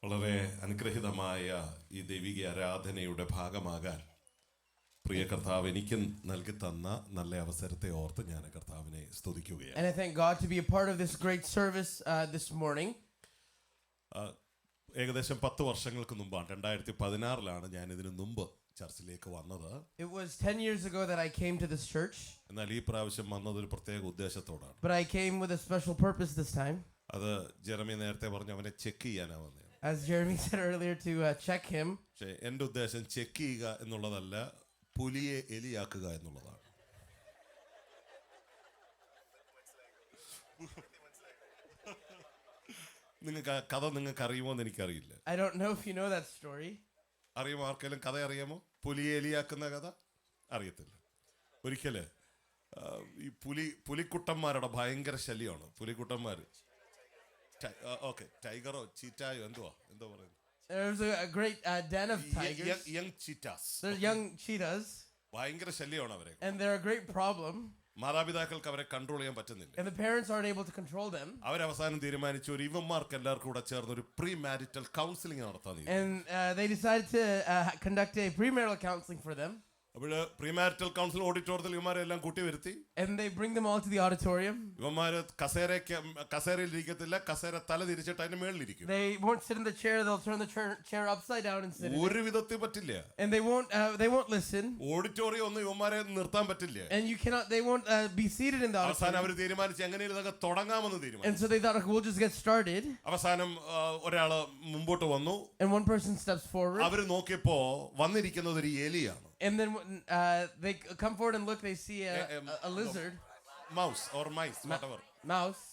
വളരെ അനുഗ്രഹീതമായ ഈ ദൈവിക ആരാധനയുടെ ഭാഗമാകാൻ പ്രിയ കർത്താവ് എനിക്ക് നൽകി തന്ന നല്ല അവസരത്തെ ഓർത്ത് ഞാൻ കർത്താവിനെ സ്തുതിക്കുകയാണ്. And I thank God to be a part of this great service this morning. ഏകദേശം 10 വർഷങ്ങൾക്ക് മുമ്പാണ് 2016 ഞാൻ ഇതിനു മുമ്പ് ചർച്ചിലേക്ക് വന്നത്. It was 10 years ago that I came to this church. എന്നാൽ ഈ പ്രാവശ്യം വന്നത് ഒരു പ്രത്യേക ഉദ്ദേശത്തോടാണ്. But I came with a special purpose this time. അത് ജെറമി നേരത്തെ പറഞ്ഞു അവനെ ചെക്ക് ചെയ്യാനാ വന്നത്. As Jeremy said earlier, to check him. പക്ഷേ എൻ്റെ ഉദ്ദേശം ചെക്ക് ചെയ്യുക എന്നുള്ളതല്ല, പുലിയെ എലിയാക്കുക എന്നുള്ളതാണ്. നിങ്ങൾക്ക് അറിയുമോ എന്ന് എനിക്കറിയില്ല. I don't know if you know that story. അറിയുമോ? ആർക്കെങ്കിലും കഥ അറിയാമോ? പുലിയെ എലിയാക്കുന്ന കഥ അറിയത്തില്ല. ഒരിക്കല് ഈ പുലിക്കുട്ടന്മാരുടെ ഭയങ്കര ശല്യമാണ്. പുലിക്കുട്ടന്മാർ ഓക്കെ ടൈഗറോ ചീറ്റായോ എന്തോ പറയുന്നത്. There's a great den of tigers. Young cheetahs. They're young cheetahs. ഭയങ്കര ശല്യമാണ് അവരെ. And they're a great problem. മാതാപിതാക്കൾക്ക് അവരെ കൺട്രോൾ ചെയ്യാൻ പറ്റുന്നില്ല. And the parents aren't able to control them. അവരവസാനം തീരുമാനിച്ചു ഒരു ഇവന്മാർക്ക് എല്ലാവർക്കും കൂടെ ചേർന്ന് ഒരു പ്രീ മാരിറ്റൽ കൗൺസിലിംഗ് നടത്താൻ. And they decided to conduct a premarital counseling for them. അപ്പോൾ പ്രീ മാരിറ്റൽ കൗൺസിൽ ഓഡിറ്റോറിയത്തിൽ ഇവന്മാരെ എല്ലാം കൂട്ടി വരുത്തി. And they bring them all to the auditorium. ഇവന്മാര് കസേരയിൽ ഇരിക്കത്തില്ല, കസേര തല തിരിച്ചിട്ട് അതിന്റെ മേളിലിരിക്കും. They won't sit in the chair, they'll turn the chair upside down and sit in ഒരു വിധത്തിൽ പറ്റില്ല. And they won't listen. Auditorium ഒന്നും ഇവന്മാരെ നിർത്താൻ പറ്റില്ല. And they won't be seated in the auditorium. അവസാനം അവർ തീരുമാനിച്ചു എങ്ങനെയും ഇതൊക്കെ തുടങ്ങാമെന്ന് തീരുമാനിച്ചു. And so they thought, we'll just get started. അവസാനം ഒരാള് മുമ്പോട്ട് വന്നു. And one person steps forward. അവര് നോക്കിയപ്പോ വന്നിരിക്കുന്നത് ഒരു എലിയാണ്. And then they come forward and look, they see a lizard. Mouse or mice, whatever. Mouse.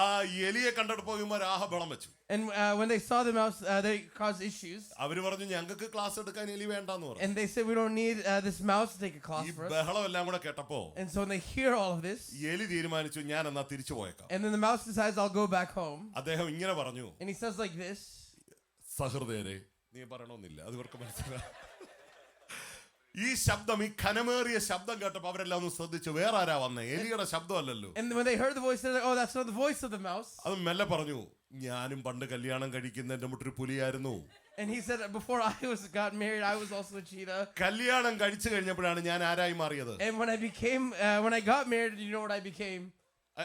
ആ എലിയെ കണ്ടപ്പോൾ ഇവന്മാർ ആഹബളം വെച്ചു. And when they saw the mouse, they caused issues. അവര് പറഞ്ഞു ഞങ്ങൾക്ക് ക്ലാസ് എടുക്കാൻ എലി വേണ്ടെന്ന് പറഞ്ഞു. And they said we don't need this mouse to take a class for us. ഈ ബഹളം എല്ലാം കൂടെ കേട്ടപ്പോ And so when they hear all of this, എലി തീരുമാനിച്ചു ഞാൻ എന്നാ തിരിച്ചു പോയേക്കാം. And then the mouse decides I'll go back home. അദ്ദേഹം ഇങ്ങനെ പറഞ്ഞു. And he says like this. സഹൃദയരെ നീ പറയണമെന്നില്ല, അത് ഇവർക്ക് മനസ്സിലായി. ഈ ശബ്ദം, ഈ ഘനമേറിയ ശബ്ദം കേട്ടപ്പോൾ അവരെല്ലാം ഒന്ന് ശ്രദ്ധിച്ചു, വേറെ ആരാ വന്നേ? എലിയുടെ ശബ്ദമല്ലല്ലോ. And when they heard the voice, they're like, oh, that's not the voice of the mouse. അത് മെല്ലെ പറഞ്ഞു, ഞാനും പണ്ട് കല്യാണം കഴിക്കുന്ന എന്റെ മുട്ടൊരു പുലിയായിരുന്നു. And he said, before I got married, I was also a cheetah. കല്യാണം കഴിച്ചു കഴിഞ്ഞപ്പോഴാണ് ഞാൻ ആരായി മാറിയത്. And when I got married, you know what I became?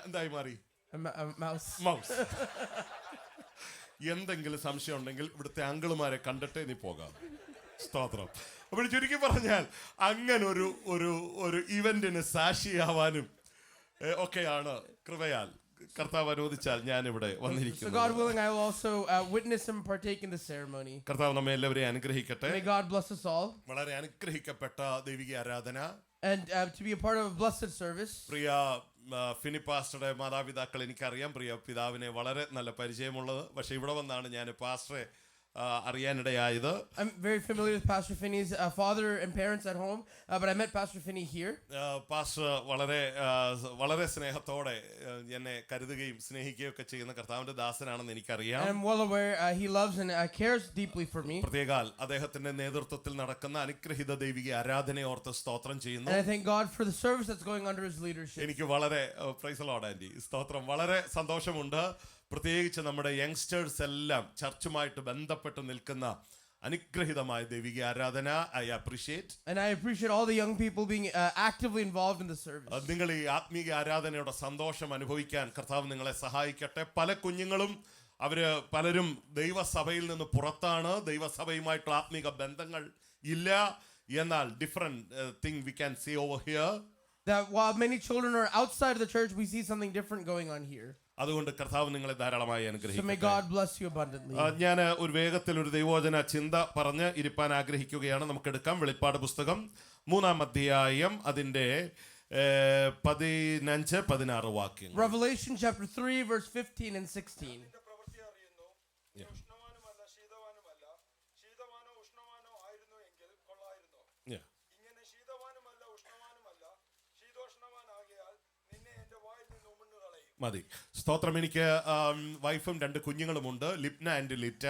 എന്തായി മാറി? A mouse. മൗസ്. എന്തെങ്കിലും സംശയം ഉണ്ടെങ്കിൽ ഇവിടുത്തെ അങ്കിളുമാരെ കണ്ടിട്ടേ നീ പോകാം. സ്തോത്രം. അപ്പോൾ ചുരുക്കി പറഞ്ഞാൽ അങ്ങനെ ഒരു ഇവന്റിന് സാക്ഷിയാവാനും ഒക്കെയാണ് കൃപയാൽ കർത്താവ് അനുവദിച്ചാൽ ഞാൻ ഇവിടെ വന്നിരിക്കുന്നത്. So God willing, I will also witness and partake in the ceremony. കർത്താവ് നമ്മെ എല്ലാവരെയും അനുഗ്രഹിക്കട്ടെ. May God bless us all. വളരെ അനുഗ്രഹിക്കപ്പെട്ട ദൈവിക ആരാധന. And to be a part of a blessed service. പ്രിയ ഫിനി പാസ്റ്ററുടെ മാതാപിതാക്കൾ എനിക്കറിയാം. പ്രിയ പിതാവിനെ വളരെ നല്ല പരിചയമുള്ളത്. പക്ഷെ ഇവിടെ വന്നാണ് ഞാൻ പാസ്റ്ററെ അറിയാനിടയായത്. I'm very familiar with Pastor Finney's father and parents at home, but I met Pastor Finney here. Pastor വളരെ സ്നേഹത്തോടെ എന്നെ കരുതുകയും സ്നേഹിക്കുകയും ഒക്കെ ചെയ്യുന്ന കർത്താവിന്റെ ദാസനാണെന്ന് എനിക്കറിയാം. I'm well aware he loves and cares deeply for me. പ്രത്യേകാൽ അദ്ദേഹത്തിന്റെ നേതൃത്വത്തിൽ നടക്കുന്ന അനുഗ്രഹീത ദൈവിക ആരാധനയെ ഓർത്ത് സ്തോത്രം ചെയ്യുന്നു. And I thank God for the service that's going under his leadership. എനിക്ക് വളരെ പ്രൈസ് ദി ലോർഡ് ആൻറ്റി, സ്തോത്രം, വളരെ സന്തോഷമുണ്ട്. പ്രത്യേകിച്ച് നമ്മുടെ യങ്സ്റ്റേഴ്സ് എല്ലാം ചർച്ചുമായിട്ട് ബന്ധപ്പെട്ട് നിൽക്കുന്ന അനുഗ്രഹീതമായ ദൈവിക ആരാധന. I appreciate. And I appreciate all the young people being actively involved in the service. നിങ്ങൾ ഈ ആത്മീയ ആരാധനയുടെ സന്തോഷം അനുഭവിക്കാൻ കർത്താവ് നിങ്ങളെ സഹായിക്കട്ടെ. പല കുഞ്ഞുങ്ങളും പലരും ദൈവസഭയിൽ നിന്ന് പുറത്താണ്. ദൈവസഭയുമായിട്ടുള്ള ആത്മീക ബന്ധങ്ങൾ ഇല്ല. എന്നാൽ different thing we can see over here. That while many children are outside of the church, we see something different going on here. അതുകൊണ്ട് കർത്താവ് നിങ്ങളെ ധാരാളമായി അനുഗ്രഹിക്കട്ടെ. So may God bless you abundantly. ഞാൻ ഒരു വേഗത്തിൽ ഒരു ദൈവവചന ചിന്ത പറഞ്ഞ് ഇരിപ്പാൻ ആഗ്രഹിക്കുകയാണ്. നമുക്ക് എടുക്കാം വെളിപ്പാട് പുസ്തകം 3-ാം അധ്യായം അതിന്റെ 15-16 വാക്യങ്ങൾ. Revelation chapter 3 verse 15 and 16. മതി. സ്തോത്രം. എനിക്ക് വൈഫും 2 കുഞ്ഞുങ്ങളുമുണ്ട്, ലിപ്ന and ലിറ്റ.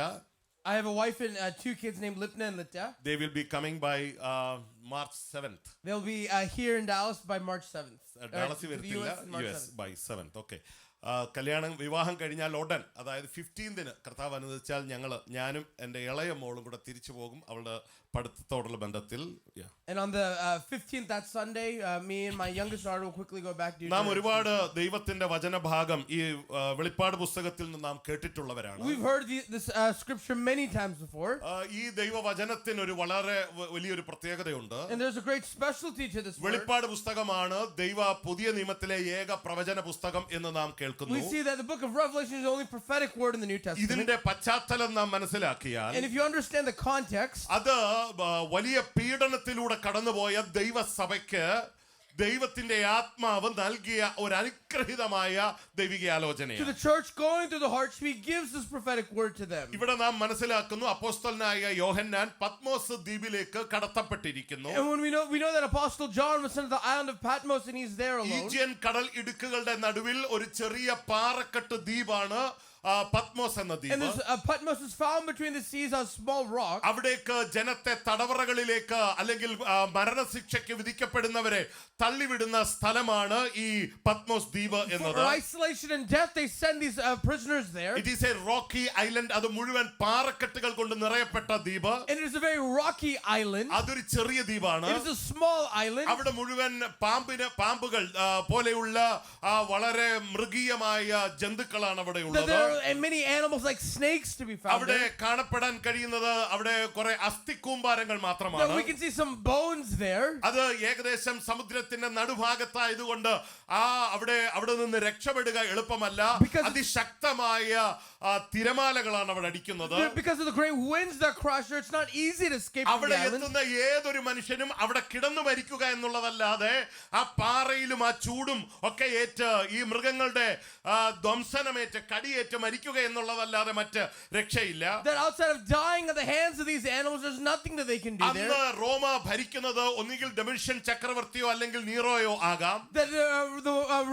I have a wife and 2 kids named Lipna and Lita. They will be coming by March 7th. They'll be here in Dallas by March 7th. Dallas vertilla, US by 7th. Okay. കല്യാണം വിവാഹം കഴിഞ്ഞാൽ ഉടൻ അതായത് 15ന് കർത്താവ് അനുവദിച്ചാൽ ഞാനും എൻ്റെ ഇളയ മോളും കൂടെ തിരിച്ചു പോകും അവളുടെ പഠിത്തത്തോടുള്ള ബന്ധത്തിൽ. And on the 15th, that Sunday, me and my youngest daughter will quickly go back to നാം ഒരുപാട് ദൈവത്തിന്റെ വചനഭാഗം ഈ വെളിപ്പാട് പുസ്തകത്തിൽ നിന്ന് നാം കേട്ടിട്ടുള്ളവരാണ്. We've heard this scripture many times before. ഈ ദൈവവചനത്തിന് ഒരു വളരെ വലിയൊരു പ്രത്യേകതയുണ്ട്. And there's a great specialty to this word. വെളിപ്പാട് പുസ്തകമാണ് ദൈവ പുതിയ നിയമത്തിലെ ഏക പ്രവചന പുസ്തകം എന്ന് നാം കേൾക്കുന്നു. We see that the book of Revelation is the only prophetic word in the New Testament. ഇതിന്റെ പശ്ചാത്തലം നാം മനസ്സിലാക്കിയാൽ And if you understand the context, അത് വലിയ പീഡനത്തിലൂടെ കടന്നുപോയ ദൈവസഭയ്ക്ക് ദൈവത്തിന്റെ ആത്മാവ് നൽകിയ ഒരു അനുഗ്രഹീതമായ ദൈവിക to ആലോചനയാണ്. the church going through the hardship, he gives this prophetic word to them. ഇവിടെ നാം മനസ്സിലാക്കുന്നു അപ്പോസ്തലനായ യോഹന്നാൻ പത്മോസ് ദ്വീപിലേക്ക് കടത്തപ്പെട്ടിരിക്കുന്നു. And when we know that Apostle John was sent to the island of Patmos and he's there alone. Aegean കടൽ ഇടുക്കുകളുടെ നടുവിൽ ഒരു ചെറിയ പാറക്കെട്ട് ദ്വീപാണ് പത്മോസ് എന്ന And ദ്വീപ്. this Patmos is found between the seas on small rock. അവിടേക്ക് ജനത്തെ തടവറകളിലേക്ക് അല്ലെങ്കിൽ മരണശിക്ഷയ്ക്ക് വിധിക്കപ്പെടുന്നവരെ തള്ളിവിടുന്ന സ്ഥലമാണ് ഈ പത്മോസ് ദ്വീപ് എന്നത്. For isolation and death, they send these prisoners there. It is A Rocky island. അത് മുഴുവൻ പാറക്കെട്ടുകൾ കൊണ്ട് നിറയപ്പെട്ട ദ്വീപ്. And it is a very rocky island. അതൊരു ചെറിയ ദ്വീപാണ്. It is a small island. അവിടെ മുഴുവൻ പാമ്പുകൾ പോലെയുള്ള വളരെ മൃഗീയമായ ജന്തുക്കളാണ് അവിടെ ഉള്ളത്. And many animals like snakes to be found അവിടെ there. കാണപ്പെടാൻ കഴിയുന്നത് അവിടെ കുറെ അസ്ഥികൂമ്പാരങ്ങൾ Now മാത്രമാണ്. we can see some bones there. അത് ഏകദേശം സമുദ്രത്തിന്റെ നടുഭാഗത്തായതുകൊണ്ട് അവിടെ നിന്ന് രക്ഷപ്പെടുക എളുപ്പമല്ല. അതിശക്തമായ തിരമാലകളാണ് അവിടെ അടിക്കുന്നത്. Because of the great winds that crush her, it's not easy to escape from അവിടെ the island. എത്തുന്ന ഏതൊരു മനുഷ്യനും അവിടെ കിടന്നു മരിക്കുക എന്നുള്ളതല്ലാതെ ആ പാറയിലും ആ ചൂടും ഒക്കെ ഏറ്റ് ഈ മൃഗങ്ങളുടെ ധ്വംസനമേറ്റ് കടിയേറ്റ് മരിക്കുക എന്നുള്ളതല്ലാതെ മറ്റ് രക്ഷയില്ല. That outside of dying at the hands of these animals, there's nothing that they can do there. അന്ന് റോമ ഭരിക്കുന്നത് ഒന്നുകിൽ ഡൊമിഷ്യൻ ചക്രവർത്തിയോ അല്ലെങ്കിൽ നീറോയോ ആകാം. That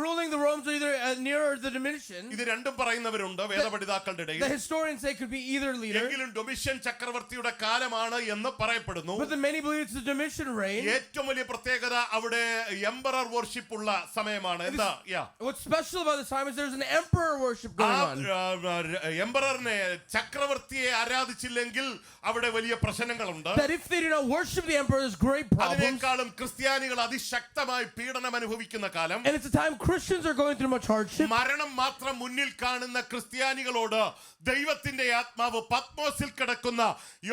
ruling the Romans are either Nero or the Domitian. ഇത് രണ്ടും പറയുന്നവരുണ്ട് വേദപണ്ഡിതാക്കളുടെ ഇടയിൽ. The historians say it could be either leader. എങ്കിലും ഡൊമിഷ്യൻ ചക്രവർത്തിയുടെ കാലമാണ് എന്ന് പറയപ്പെടുന്നു. But the many believe it's the Domitian reign. ഏറ്റവും വലിയ പ്രത്യേകത അവിടെ എംപറർ വർഷിപ്പ് ഉള്ള സമയമാണ്. എന്താ What's special about this time is there's an emperor worship going on. എംപററിനെ ചക്രവർത്തിയെ ആരാധിച്ചില്ലെങ്കിൽ അവിടെ വലിയ പ്രശ്നങ്ങളുണ്ട്. That if they do not worship the emperor, there's great problems. അതിനേക്കാളും ക്രിസ്ത്യാനികൾ അതിശക്തമായി പീഡനം അനുഭവിക്കുന്ന കാലം. And it's a time Christians are going through much hardship. മരണം മാത്രം മുന്നിൽ കാണുന്ന ക്രിസ്ത്യാനികളോട് ദൈവത്തിന്റെ ആത്മാവ് പത്മോസിൽ കിടക്കുന്ന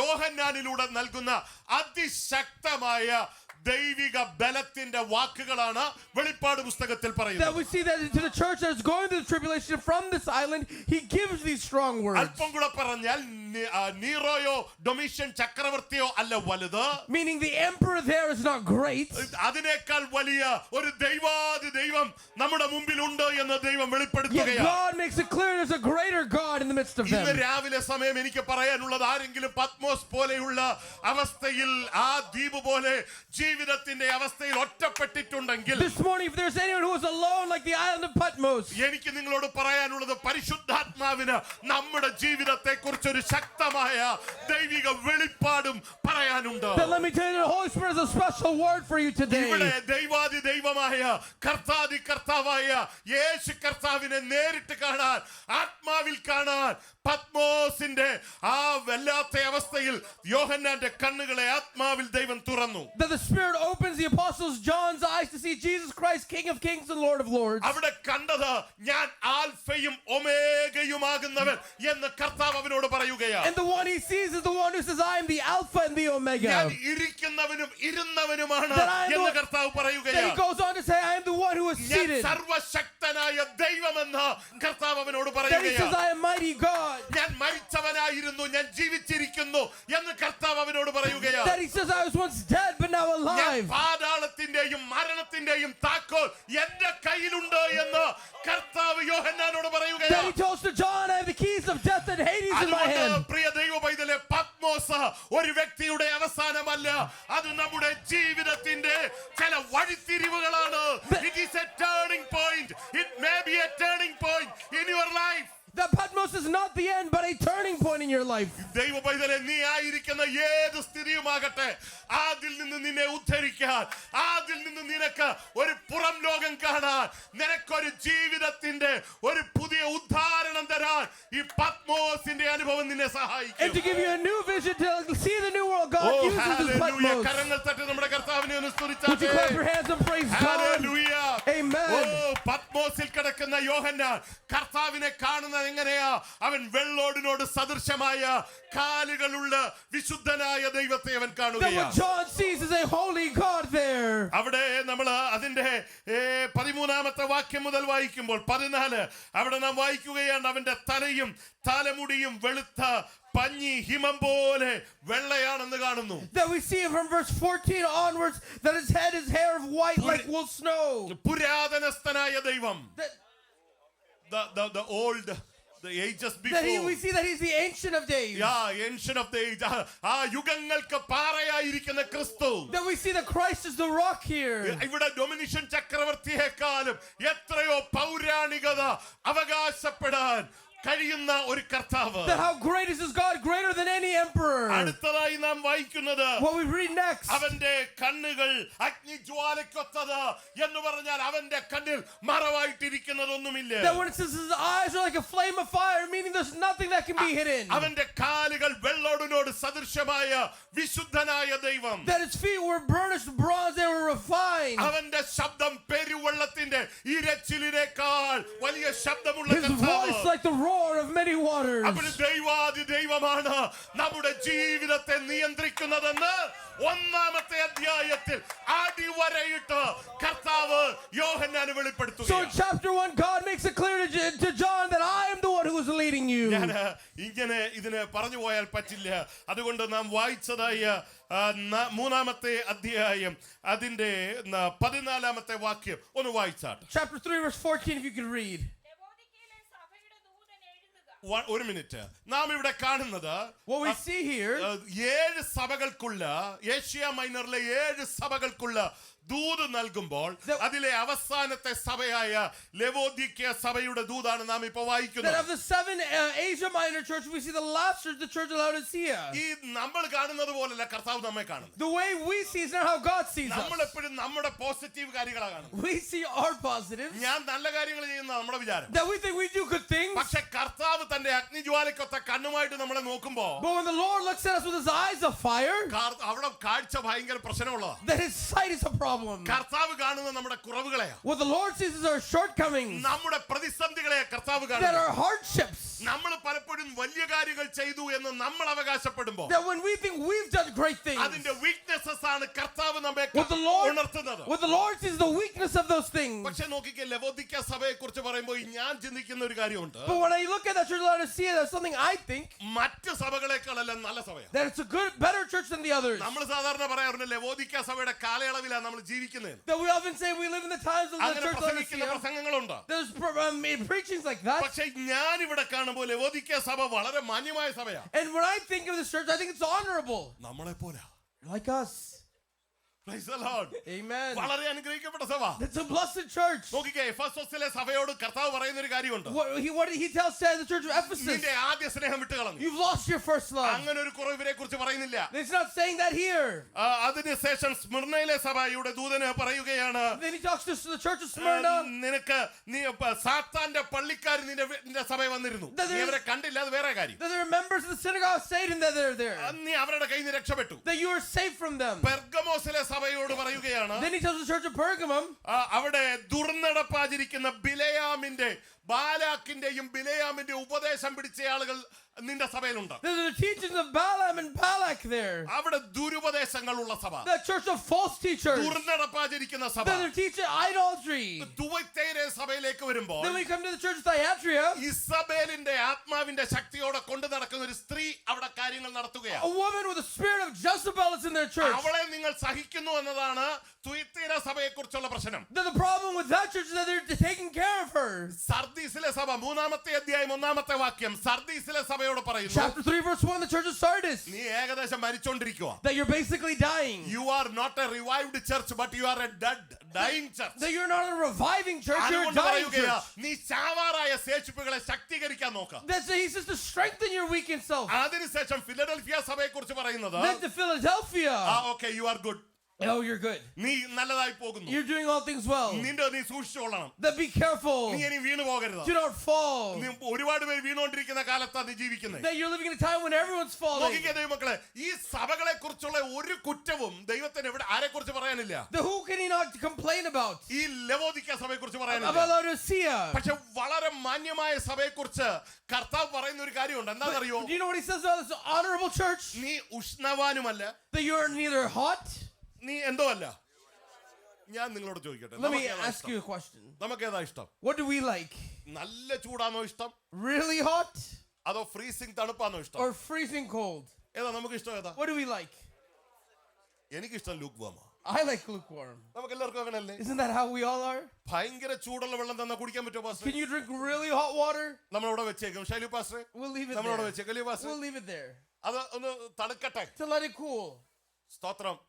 യോഹന്നാനിലൂടെ നൽകുന്ന അതിശക്തമായ ദൈവിക ബലത്തിന്റെ വാക്കുകളാണ് വെളിപ്പാട് പുസ്തകത്തിൽ പറയുന്നത്. That we see that to the church that is going through the tribulation from this island, he gives these strong words. അല്പം കൂടെ പറഞ്ഞാൽ നീറോയോ ഡൊമിഷ്യൻ ചക്രവർത്തിയോ അല്ല വലുത്. Meaning the emperor there is not great. അതിനേക്കാൾ വലിയ ഒരു ദൈവം നമ്മുടെ മുമ്പിലുണ്ട് എന്ന് ദൈവം Yet വെളിപ്പെടുത്തുകയാണ്. God makes it clear there's a greater God in the midst of ഇന്ന് them. രാവിലെ സമയം എനിക്ക് പറയാനുള്ളത് ആരെങ്കിലും പത്മോസ് പോലെയുള്ള അവസ്ഥയിൽ ആ ദ്വീപ് പോലെ ജീവിതത്തിന്റെ അവസ്ഥയിൽ ഒറ്റപ്പെട്ടിട്ടുണ്ടെങ്കിൽ This morning, if there's anyone who is alone like the island of Patmos, എനിക്ക് നിങ്ങളോട് പറയാനുള്ളത് പരിശുദ്ധാത്മാവിന് നമ്മുടെ ജീവിതത്തെ കുറിച്ചൊരു ശക്തമായ ദൈവിക വെളിപ്പാടും പറയാനുണ്ട്. then let me tell you, the Holy Spirit has a special word for you ഇവിടെ today. ദൈവാദി ദൈവമായ കർത്താവായ യേശു കർത്താവിനെ നേരിട്ട് കാണാൻ ആത്മാവിൽ കാണാൻ പത്മോസിന്റെ ആ വല്ലാത്ത അവസ്ഥയിൽ യോഹന്നാന്റെ കണ്ണുകളെ ആത്മാവിൽ ദൈവം തുറന്നു. That the Spirit opens the apostles John's eyes to see Jesus Christ, King of Kings and Lord of Lords. അവിടെ കണ്ടത് ഞാൻ ആൽഫയും ഒമേഗയുമാകുന്നവൻ എന്ന് കർത്താവ് അവനോട് പറയുകയാണ്. And the one he sees is the one who says, I am the Alpha and the Omega. ഞാൻ ഇരിക്കുന്നവനും ഇരുന്നവനുമാണ് That I am എന്ന് the- കർത്താവ് Then he പറയുകയാണ്. goes on to say, I am the one who is ഞാൻ seated. സർവശക്തനായ ദൈവമെന്ന് കർത്താവ് അവനോട് Then he says, പറയുകയാണ്. I am mighty God. ഞാൻ മരിച്ചവനായിരുന്നു ഞാൻ ജീവിച്ചിരിക്കുന്നു എന്ന് കർത്താവ് അവനോട് പറയുകയാണ്. That he says, I was once dead but now ഞാൻ alive. പാതാളത്തിന്റെയും മരണത്തിന്റെയും താക്കോൽ എന്റെ കയ്യിലുണ്ട് എന്ന് കർത്താവ് യോഹന്നാനോട് That he പറയുകയാണ്. tells to John, I have the keys of death and Hades in my hand. അതുകൊണ്ട് പ്രിയ ദൈവ പൈതലേ, പത്മോസ് ഒരു വ്യക്തിയുടെ അവസാനമല്ല, അത് നമ്മുടെ ജീവിതത്തിന്റെ ചില വഴിത്തിരിവുകളാണ്. It is a turning point. It may be a turning point in your life. That Patmos is not the end, but a turning point in your life. ദൈവ പൈതലെ, നീ ആയിരിക്കുന്ന ഏത് സ്ഥിതിയുമാകട്ടെ, അതിൽ നിന്ന് നിന്നെ ഉദ്ധരിക്കാൻ, അതിൽ നിന്ന് നിനക്ക് ഒരു പുറം ലോകം കാണാൻ, നിനക്കൊരു ജീവിതത്തിന്റെ ഒരു പുതിയ ഉദ്ധാരണം തരാൻ ഈ പത്മോസിന്റെ അനുഭവം നിന്നെ And സഹായിക്കും. to give you a new vision, to see the new world, God uses this hallelujah. Patmos. കരങ്ങൾ തട്ടി നമ്മുടെ കർത്താവിനെ ഒന്ന് Would you സ്തുതിച്ചാട്ടെ. clap your hands and praise God? Hallelujah. Amen. പത്മോസിൽ കിടക്കുന്ന യോഹന്നാൻ കർത്താവിനെ കാണുന്നത് എങ്ങനെയാ? അവൻ വെള്ളോടിനോട് സദൃശമായ കാലുകളുള്ള വിശുദ്ധനായ ദൈവത്തെ അവൻ That കാണുകയാണ്. what John sees is a holy God there. അവിടെ നമ്മൾ അതിന്റെ 13-ാമത്തെ വാക്യം മുതൽ വായിക്കുമ്പോൾ 14 അവിടെ നാം വായിക്കുകയാണ്, അവന്റെ തലയും തലമുടിയും വെളുത്ത പഞ്ഞി ഹിമം പോലെ വെള്ളയാണെന്ന് കാണുന്നു. That we see from verse 14 onwards that his head is hair of white like wool snow. പുരാതനസ്ഥനായ ദൈവം, the old, the ages That we before. see that he's the ancient of days. Yeah, ancient of the age. ആ യുഗങ്ങൾക്ക് പാറയായിരിക്കുന്ന ക്രിസ്തു. That we see that Christ is the rock here. ഇവിടെ ഡൊമിനിഷൻ ചക്രവർത്തിയെക്കാളും എത്രയോ പൗരാണികത അവകാശപ്പെടാൻ കഴിയുന്ന ഒരു കർത്താവ്. That how great is this God, greater than any emperor. അടുത്തതായി നാം വായിക്കുന്നത്, What we read next, അവന്റെ കണ്ണുകൾ അഗ്നിജ്വാലയ്ക്കൊത്തത് എന്ന് പറഞ്ഞാൽ അവന്റെ കണ്ണിൽ മറവായിട്ടിരിക്കുന്നതൊന്നുമില്ല. that when it says his eyes are like a flame of fire, meaning there's nothing that can be hidden. അവന്റെ കാലുകൾ വെള്ളോടിനോട് സദൃശമായ വിശുദ്ധനായ ദൈവം. That his feet were burnished bronze, they were refined. അവന്റെ ശബ്ദം പെരുവെള്ളത്തിന്റെ ഇരച്ചിലിനേക്കാൾ വലിയ ശബ്ദമുള്ള His voice കർത്താവ്. like the roar of many waters. അവന് ദൈവാദി ദൈവമാണ് നമ്മുടെ ജീവിതത്തെ നിയന്ത്രിക്കുന്നതെന്ന് 1-ാമത്തെ അധ്യായത്തിൽ അടിവരയിട്ട് കർത്താവ് യോഹന്നാന് So വെളിപ്പെടുത്തുകയാണ്. in chapter 1, God makes it clear to John that I am the one who is leading you. ഞാൻ ഇങ്ങനെ ഇതിന് പറഞ്ഞു പോയാൽ പറ്റില്ല. അതുകൊണ്ട് നാം വായിച്ചതായ 3-ാമത്തെ അധ്യായം അതിന്റെ 14-ാമത്തെ വാക്യം ഒന്ന് വായിച്ചാട്ടെ. Chapter 3, verse 14, if you could read. ഒരു മിനിറ്റ്. നാം ഇവിടെ കാണുന്നത് What we see here, 7 സഭകൾക്കുള്ള, ഏഷ്യ മൈനറിലെ 7 സഭകൾക്കുള്ള ദൂത് നൽകുമ്പോൾ അതിലെ അവസാനത്തെ സഭയായ ലെവോദിക്യ സഭയുടെ ദൂതാണ് നാം ഇപ്പോൾ that വായിക്കുന്നത്. of the 7 Asia Minor church, we see the last church, the church of Laodicea. ഈ നമ്മൾ കാണുന്നത് പോലല്ല കർത്താവ് നമ്മെ കാണുന്നത്. The way we see is not how God sees നമ്മൾ us. എപ്പോഴും നമ്മുടെ പോസിറ്റീവ് കാര്യങ്ങളാണ് കാണുന്നത്. We see our positives, ഞാൻ നല്ല കാര്യങ്ങൾ ചെയ്യുന്ന നമ്മുടെ വിചാരം. that we think we do good things. പക്ഷെ കർത്താവ് തന്റെ അഗ്നിജ്വാലയ്ക്കൊത്ത കണ്ണുമായിട്ട് നമ്മളെ നോക്കുമ്പോ But when the Lord looks at us with his eyes of fire, അവിടെ കാഴ്ച ഭയങ്കര പ്രശ്നമുള്ളതാ. that his sight is a problem. കർത്താവ് കാണുന്നത് നമ്മുടെ കുറവുകളെയാ. What the Lord sees is our shortcomings, നമ്മുടെ പ്രതിസന്ധികളെ കർത്താവ് that കാണുന്നത്. are hardships. നമ്മൾ പലപ്പോഴും വലിയ കാര്യങ്ങൾ ചെയ്തു എന്ന് നമ്മൾ അവകാശപ്പെടുമ്പോൾ That when we think we've done great things, അതിന്റെ വീക്ക്നെസ്സസ് ആണ് കർത്താവ് നമ്മെ what the Lord ഉണർത്തുന്നത്. sees the weakness of those things. പക്ഷെ നോക്കിക്കേ, ലവോദിക്യ സഭയെ കുറിച്ച് പറയുമ്പോൾ ഞാൻ ചിന്തിക്കുന്ന ഒരു കാര്യമുണ്ട്. But when I look at that church of Laodicea, there's something I think മറ്റ് സഭകളെക്കാളെല്ലാം നല്ല സഭയാണ്. that it's a better church than the others. നമ്മൾ സാധാരണ പറയാറുണ്ട് ലവോദിക്യ സഭയുടെ കാലയളവിലാണ് നമ്മൾ ജീവിക്കുന്നത്. That we often say we live in the times of the അങ്ങനെ church of പ്രസംഗിക്കുന്ന Laodicea. പ്രസംഗങ്ങളുണ്ട്. There's preachings like that. പക്ഷെ ഞാൻ ഇവിടെ കാണുമ്പോൾ ലവോദിക്യ സഭ വളരെ മാന്യമായ സഭയാണ്. And when I think of this church, I think it's honorable. നമ്മളെ പോലെ. Like us. Praise the Lord. Amen. വളരെ അനുഗ്രഹിക്കപ്പെട്ട സഭ. It's a blessed church. നോക്കിക്കേ, എഫെസോസിലെ സഭയോട് കർത്താവ് പറയുന്ന ഒരു കാര്യമുണ്ട്. What did he tells the church of Ephesus? നിന്റെ ആദ്യ സ്നേഹം വിട്ടു കളഞ്ഞു. You've lost your first love. അങ്ങനെ ഒരു കുറവ് ഇവരെ കുറിച്ച് പറയുന്നില്ല. It's not saying that here. അതിനുശേഷം സ്മിർനയിലെ സഭയുടെ ദൂതന് പറയുകയാണ്, Then he talks to the church of Smyrna. നിനക്ക് സാത്താന്റെ പള്ളിക്കാർ നിന്റെ സഭയിൽ വന്നിരുന്നു. നീ അവരെ കണ്ടില്ല, അത് വേറെ കാര്യം. That there are members of the synagogue of Satan that they're there. നീ അവരുടെ കയ്യിൽ നിന്ന് രക്ഷപ്പെട്ടു. That you are safe from them. പെർഗമോസിലെ സഭയോട് പറയുകയാണ്, Then he tells the church of Pergamum, അവിടെ ദുർനടപ്പാചരിക്കുന്ന ബിലയാമിന്റെ ബാലാക്കിന്റെയും ബിലയാമിന്റെ ഉപദേശം പിടിച്ച ആളുകൾ നിന്റെ സഭയിലുണ്ട്. there's the teachings of Balaam and Balak there. അവിടെ ദുരുപദേശങ്ങളുള്ള സഭ, The church of false teachers. ദുർനടപ്പാചരിക്കുന്ന സഭ. Then they're teaching idolatry. തുവൈത്തേരെ സഭയിലേക്ക് വരുമ്പോൾ Then we come to the church of Thyatira. ഇസബേലിന്റെ ആത്മാവിന്റെ ശക്തിയോടെ കൊണ്ടു നടക്കുന്ന ഒരു സ്ത്രീ അവിടെ കാര്യങ്ങൾ നടത്തുകയാണ്. A woman with the spirit of Jezebel is in their church. അവളെ നിങ്ങൾ സഹിക്കുന്നു എന്നതാണ് തുവൈത്തേര സഭയെ കുറിച്ചുള്ള പ്രശ്നം. Then the problem with that church is that they're taking care of her. സർദീസിലെ സഭ 3-ാമത്തെ അധ്യായം 1-ാമത്തെ വാക്യം, സർദീസിലെ സഭ സഭയോട് പറയുന്നു, Chapter 3, verse 1, the church of Sardis, നീ ഏകദേശം മരിച്ചോണ്ടിരിക്കുക. that you're basically dying. You are not a revived church, but you are a dying church. That you're not a reviving church, you're a അതുകൊണ്ട് dying പറയുകയാ, church. നീ ചാവാറായ ശേഷിപ്പുകളെ ശക്തീകരിക്കാൻ നോക്ക. He says to strengthen your weakened self. അതിനുശേഷം Philadelphia സഭയെ കുറിച്ച് പറയുന്നത്, Then to Philadelphia, okay, you are good. oh, you're good. നീ നല്ലതായി പോകുന്നു. You're doing all things well. നീ സൂക്ഷിച്ചോളണം. Then be careful. നീ ഇനി വീണു പോകരുത്. Do not fall. നീ ഒരുപാട് പേര് വീണുകൊണ്ടിരിക്കുന്ന കാലത്താണ് നീ ജീവിക്കുന്നത്. That you're living in a time when everyone's falling. നോക്കിക്കേ ദൈവമക്കളെ, ഈ സഭകളെ കുറിച്ചുള്ള ഒരു കുറ്റവും ദൈവത്തിന് എവിടെ ആരെ കുറിച്ച് പറയാനില്ല. Who can he not complain about? ഈ ലവോദിക്ക സഭയെ കുറിച്ച് About പറയാനില്ല. Laodicea. പക്ഷെ വളരെ മാന്യമായ സഭയെ കുറിച്ച് കർത്താവ് പറയുന്ന ഒരു കാര്യമുണ്ട്. എന്താണെന്നറിയോ? Do you know what he says about this honorable church? നീ ഉഷ്ണവാനുമല്ല, That you're neither hot. നീ എന്തോ അല്ല. ഞാൻ നിങ്ങളോട് ചോദിക്കട്ടെ, Let me ask you a question. നമുക്കേതാ ഇഷ്ടം? What do we like? നല്ല ചൂടാണോ ഇഷ്ടം, Really hot അതോ ഫ്രീസിങ് തണുപ്പാണോ ഇഷ്ടം? or freezing cold? ഏതാ നമുക്ക് ഇഷ്ടം? ഏതാ? What do we like? എനിക്കിഷ്ടം ലൂക്ക് വാമാ. I like lukewarm. നമുക്ക് എല്ലാവർക്കും അങ്ങനല്ലേ? Isn't that how we all are? ഭയങ്കര ചൂടുള്ള വെള്ളം തന്നാ കുടിക്കാൻ പറ്റുമോ pastor? Can you drink really hot water? നമ്മളവിടെ വെച്ചേക്കും Shailu pastor, We'll leave it നമ്മളവിടെ there. വെച്ചേക്കല്ലേ pastor? We'll leave it there അത് ഒന്ന് തണുക്കട്ടെ. to let it cool. സ്തോത്രം.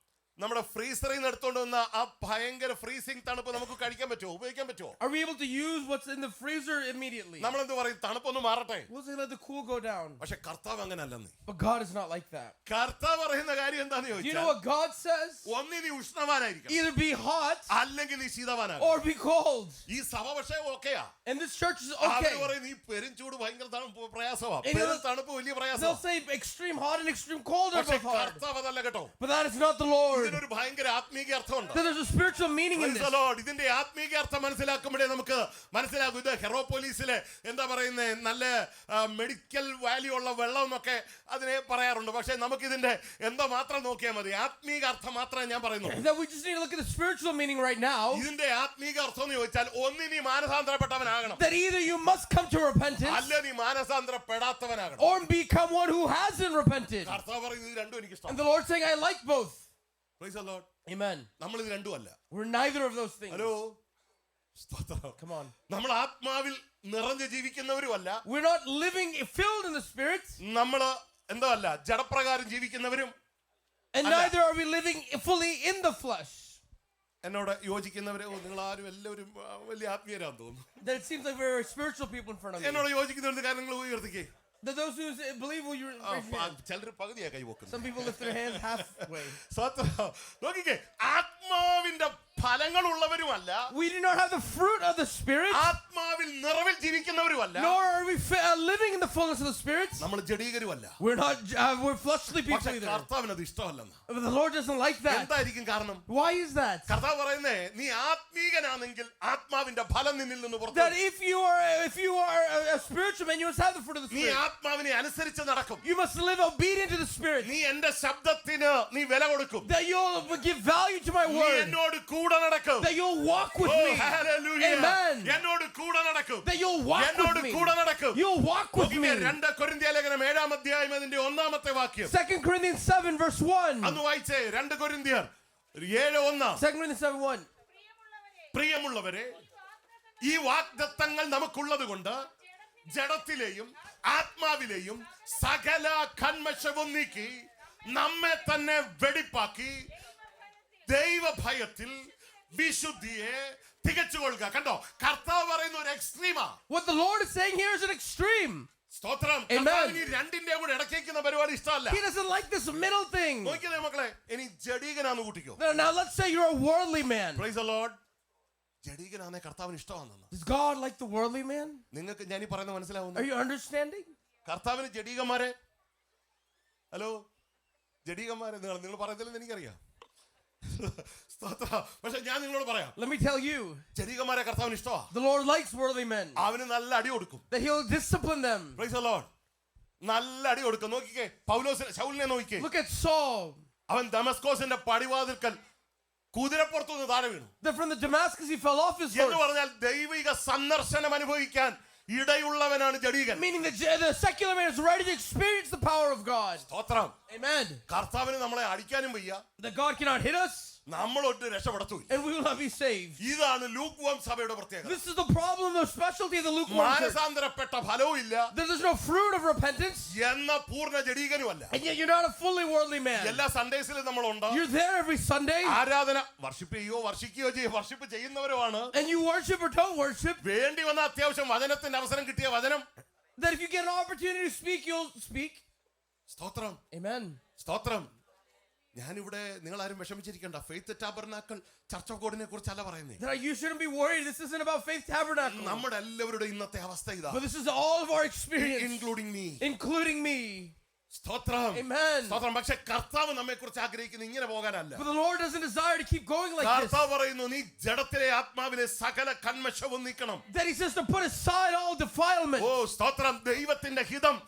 നമ്മുടെ ഫ്രീസറിൽ നിന്ന് എടുത്തോണ്ട് വന്ന ആ ഭയങ്കര ഫ്രീസിംഗ് തണുപ്പ് നമുക്ക് കഴിക്കാൻ പറ്റുമോ, ഉപയോഗിക്കാൻ പറ്റുമോ? Are we able to use what's in the freezer immediately? നമ്മൾ എന്ത് പറയും, തണുപ്പൊന്ന് മാറട്ടെ. We'll say let the cool go down. പക്ഷെ കർത്താവ് അങ്ങനല്ലെന്ന്. But God is not like that. കർത്താവ് പറയുന്ന കാര്യം എന്താന്ന് Do you know ചോദിച്ചാൽ, what God says? ഒന്നി നീ ഉഷ്ണവാനായിരിക്കണം, Either be hot അല്ലെങ്കിൽ നീ ശീതവാനാകും. or be cold. ഈ സഭ പക്ഷേ ഓക്കെയാ. And this church is അവര് okay. പറയും നീ പെരുംചൂട് ഭയങ്കര തണുപ്പ് പ്രയാസമാ, And പെരും തണുപ്പ് വലിയ They'll പ്രയാസമാ. say extreme hot and extreme cold are പക്ഷെ both hard. കർത്താവ് അതല്ല കേട്ടോ. But that is not the Lord. ഇതിനൊരു ഭയങ്കര ആത്മീക അർത്ഥമുണ്ട്. That there's a spiritual meaning in Praise this. the Lord. ഇതിന്റെ ആത്മീക അർത്ഥം മനസ്സിലാക്കുമ്പോഴേ നമുക്ക് മനസ്സിലാകും. ഇത് ഹെറോപോലീസിലെ എന്താ പറയുന്നത്, നല്ല മെഡിക്കൽ വാല്യൂ ഉള്ള വെള്ളം എന്നൊക്കെ അതിനെ പറയാറുണ്ട്. പക്ഷെ നമുക്ക് ഇതിന്റെ എന്തോ മാത്രം നോക്കിയാൽ മതി, ആത്മീക അർത്ഥം മാത്രമേ ഞാൻ പറയുന്നു. That we just need to look at the spiritual meaning right now. ഇതിന്റെ ആത്മീക അർത്ഥം എന്ന് ചോദിച്ചാൽ, ഒന്ന് നീ മാനസാന്തരപ്പെട്ടവനാകണം, That either you must come to repentance അല്ല നീ മാനസാന്തരപ്പെടാത്തവനാകണം. or become one who hasn't repented. കർത്താവ് പറയുന്നത് ഇത് രണ്ടും എനിക്ക് And ഇഷ്ടം. the Lord's saying, I like both. Praise the Lord. Amen. നമ്മൾ ഇത് രണ്ടും അല്ല. We're neither of those things. Hello, സ്തോത്രം. Come on. നമ്മൾ ആത്മാവിൽ നിറഞ്ഞു ജീവിക്കുന്നവരുമല്ല, We're not living filled in the Spirit, നമ്മള് എന്തോ അല്ല ജഡപ്രകാരം ജീവിക്കുന്നവരും. and neither are we living fully in the flesh. എന്നോട് യോജിക്കുന്നവരെ, നിങ്ങൾ ആരും എല്ലാവരും വലിയ ആത്മീയരാന്ന് തോന്നുന്നു. That it seems like we're spiritual people in front of me. എന്നോട് യോജിക്കുന്നവരുടെ കാര്യങ്ങൾ ഉയർത്തിക്കേ. That those who believe will you raise your hand. ചിലർ പകുതിയാ കൈവക്കുന്നു. Some people lift their hands halfway. നോക്കിക്കേ, ആത്മാവിന്റെ ഫലങ്ങൾ ഉള്ളവരുമല്ല, We do not have the fruit of the Spirit, ആത്മാവിൽ നിറവിൽ ജീവിക്കുന്നവരുമല്ല, nor are we living in the fullness of the Spirit. നമ്മൾ ജഡീകരുമല്ല. We're not, we're fleshly people പക്ഷെ either. കർത്താവിന് അത് ഇഷ്ടമല്ലെന്ന്. But the Lord doesn't like that. എന്തായിരിക്കും കാരണം? Why is that? കർത്താവ് പറയുന്നേ, നീ ആത്മീകനാണെങ്കിൽ ആത്മാവിന്റെ ഫലം നിന്നിൽ നിന്ന് പുറത്തു That if you are a spiritual man, you must have the fruit of the നീ Spirit. ആത്മാവിനെ അനുസരിച്ച് നടക്കും. You must live obedient to the Spirit. നീ എന്റെ ശബ്ദത്തിന് നീ വില കൊടുക്കും. That you'll give value to my നീ word. എന്നോട് കൂടെ നടക്കും. That you'll walk with Oh, me. hallelujah. Amen. എന്നോട് കൂടെ നടക്കും. That you'll walk എന്നോട് with me. കൂടെ നടക്കും. You'll walk with me. 2 കൊരിന്ത്യർ ലേഖനം 7-ാം അധ്യായം അതിന്റെ 1-ാമത്തെ വാക്യം. 2 Corinthians 7 verse 1. അന്ന് വായിച്ചേ, 2 കൊരിന്ത്യർ 7:1. 2 Corinthians 7:1. പ്രിയമുള്ളവരെ, ഈ വാഗ്ദത്തങ്ങൾ നമുക്കുള്ളത് കൊണ്ട് ജഡത്തിലെയും ആത്മാവിലെയും സകല കന്മഷവും നീക്കി നമ്മെ തന്നെ വെടിപ്പാക്കി ദൈവഭയത്തിൽ വിശുദ്ധിയെ തികച്ചുകൊള്ളുക. കണ്ടോ, കർത്താവ് പറയുന്ന ഒരു എക്സ്ട്രീമാ. What the Lord is saying here is an extreme. സ്തോത്രം. Amen. കർത്താവിന് ഈ രണ്ടിന്റെ കൂടെ ഇടയ്ക്കുന്ന പരിപാടി ഇഷ്ടമല്ല. He doesn't like this middle thing. നോക്കിയേ മക്കളെ, ഇനി ജഡീകനാന്ന് കൂട്ടിക്കോ. Now let's say you're a worldly man. Praise the Lord. ജഡീകനാണ് കർത്താവിന് ഇഷ്ടമാണെന്ന്. Does God like the worldly man? നിങ്ങൾക്ക് ഞാൻ ഈ പറയുന്നത് മനസ്സിലാവുന്നു? Are you understanding? കർത്താവിന് ജഡീകന്മാരെ, ഹലോ ജഡീകന്മാരെ, നിങ്ങൾ പറയുന്നില്ലെന്ന് എനിക്കറിയാം. പക്ഷെ ഞാൻ നിങ്ങളോട് പറയാം, Let me tell you, ജഡീകന്മാരെ കർത്താവിന് ഇഷ്ടമാ. the Lord likes worldly men. അവന് നല്ല അടി കൊടുക്കും. That he'll discipline them. Praise the Lord. നല്ല അടി കൊടുക്കും. നോക്കിക്കേ, ശൗലിനെ നോക്കിക്കേ. Look at Saul. അവൻ ദമസ്കോസിന്റെ പടിവാതിൽക്കൽ കുതിരപ്പുറത്തുനിന്ന് താഴെ വീണു. That from the Damascus he fell off his എന്ന് horse. പറഞ്ഞാൽ ദൈവിക സന്ദർശനം അനുഭവിക്കാൻ ഇടയുള്ളവനാണ് ജഡീകൻ. Meaning the secular man is ready to experience the power of God. സ്തോത്രം. Amen. കർത്താവിന് നമ്മളെ അടിക്കാനും വയ്യ, That God cannot hit us. നമ്മളൊട്ട് രക്ഷപ്പെടത്തൂല്ല. and we will not be saved. ഇതാണ് ലൂക്ക്വാം സഭയുടെ പ്രത്യേകത. This is the problem, the specialty of the lukewarm church. മാനസാന്തരപ്പെട്ട ഫലവും ഇല്ല, There's no fruit of repentance, എന്ന പൂർണ്ണ ജഡീകനുമല്ല. and yet you're not a fully worldly man. എല്ലാ സൺഡേസിലും നമ്മളുണ്ട്. You're there every Sunday, ആരാധന worship ചെയ്യോ വർഷിക്കുകയോ ചെയ്യോ worship ചെയ്യുന്നവരുമാണ്. and you worship or don't worship. വേണ്ടി വന്ന അത്യാവശ്യം വചനത്തിന്റെ അവസരം കിട്ടിയ വചനം. That if you get an opportunity to speak, you'll speak. സ്തോത്രം, Amen. സ്തോത്രം. ഞാനിവിടെ നിങ്ങളാരും വിഷമിച്ചിരിക്കണ്ട. ഫെയ്ത്ത് ടാബർനാക്കൾ ചർച്ച് ഓഫ് ഗോഡിനെ കുറിച്ചല്ല പറയുന്നത്. That you shouldn't be worried. This isn't about Faith Tabernacle. നമ്മുടെ എല്ലാവരുടെ ഇന്നത്തെ അവസ്ഥ ഇതാ, But this is all of our experience, including me. including me. സ്തോത്രം, Amen. സ്തോത്രം. പക്ഷെ കർത്താവ് നമ്മെ കുറിച്ച് ആഗ്രഹിക്കുന്നത് ഇങ്ങനെ പോകാനല്ല. But the Lord doesn't desire to keep going like this. കർത്താവ് പറയുന്നു, നീ ജഡത്തിലെ ആത്മാവിലെ സകല കന്മഷവും നീക്കണം. That He says to put aside all defilement. ഓ സ്തോത്രം. ദൈവത്തിന്റെ ഹിതം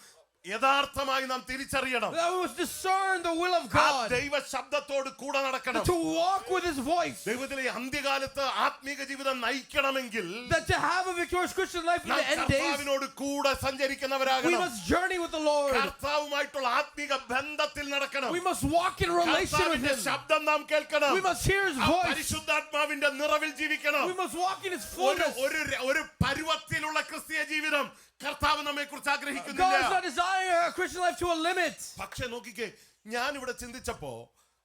യഥാർത്ഥമായി നാം തിരിച്ചറിയണം. That we must discern the will of ആ God. ദൈവ ശബ്ദത്തോട് കൂടെ നടക്കണം. To walk with His voice. ദൈവത്തിലെ അന്ത്യകാലത്ത് ആത്മീക ജീവിതം നയിക്കണമെങ്കിൽ That to have a victorious Christian life in നാം the end days, കർത്താവിനോട് കൂടെ we സഞ്ചരിക്കുന്നവരാകണം. must journey with the Lord. കർത്താവുമായിട്ടുള്ള ആത്മീക ബന്ധത്തിൽ നടക്കണം. We must walk in relation with കർത്താവിന്റെ Him. ശബ്ദം നാം കേൾക്കണം. We must hear His ആ voice. പരിശുദ്ധാത്മാവിന്റെ നിറവിൽ ജീവിക്കണം. We must walk in His fullness. ഒരു പരുവത്തിലുള്ള ക്രിസ്തീയ ജീവിതം കർത്താവ് നമ്മെ കുറിച്ച് God is ആഗ്രഹിക്കുന്നില്ല. not desiring a Christian life to a limit. പക്ഷെ നോക്കിക്കേ, ഞാൻ ഇവിടെ ചിന്തിച്ചപ്പോ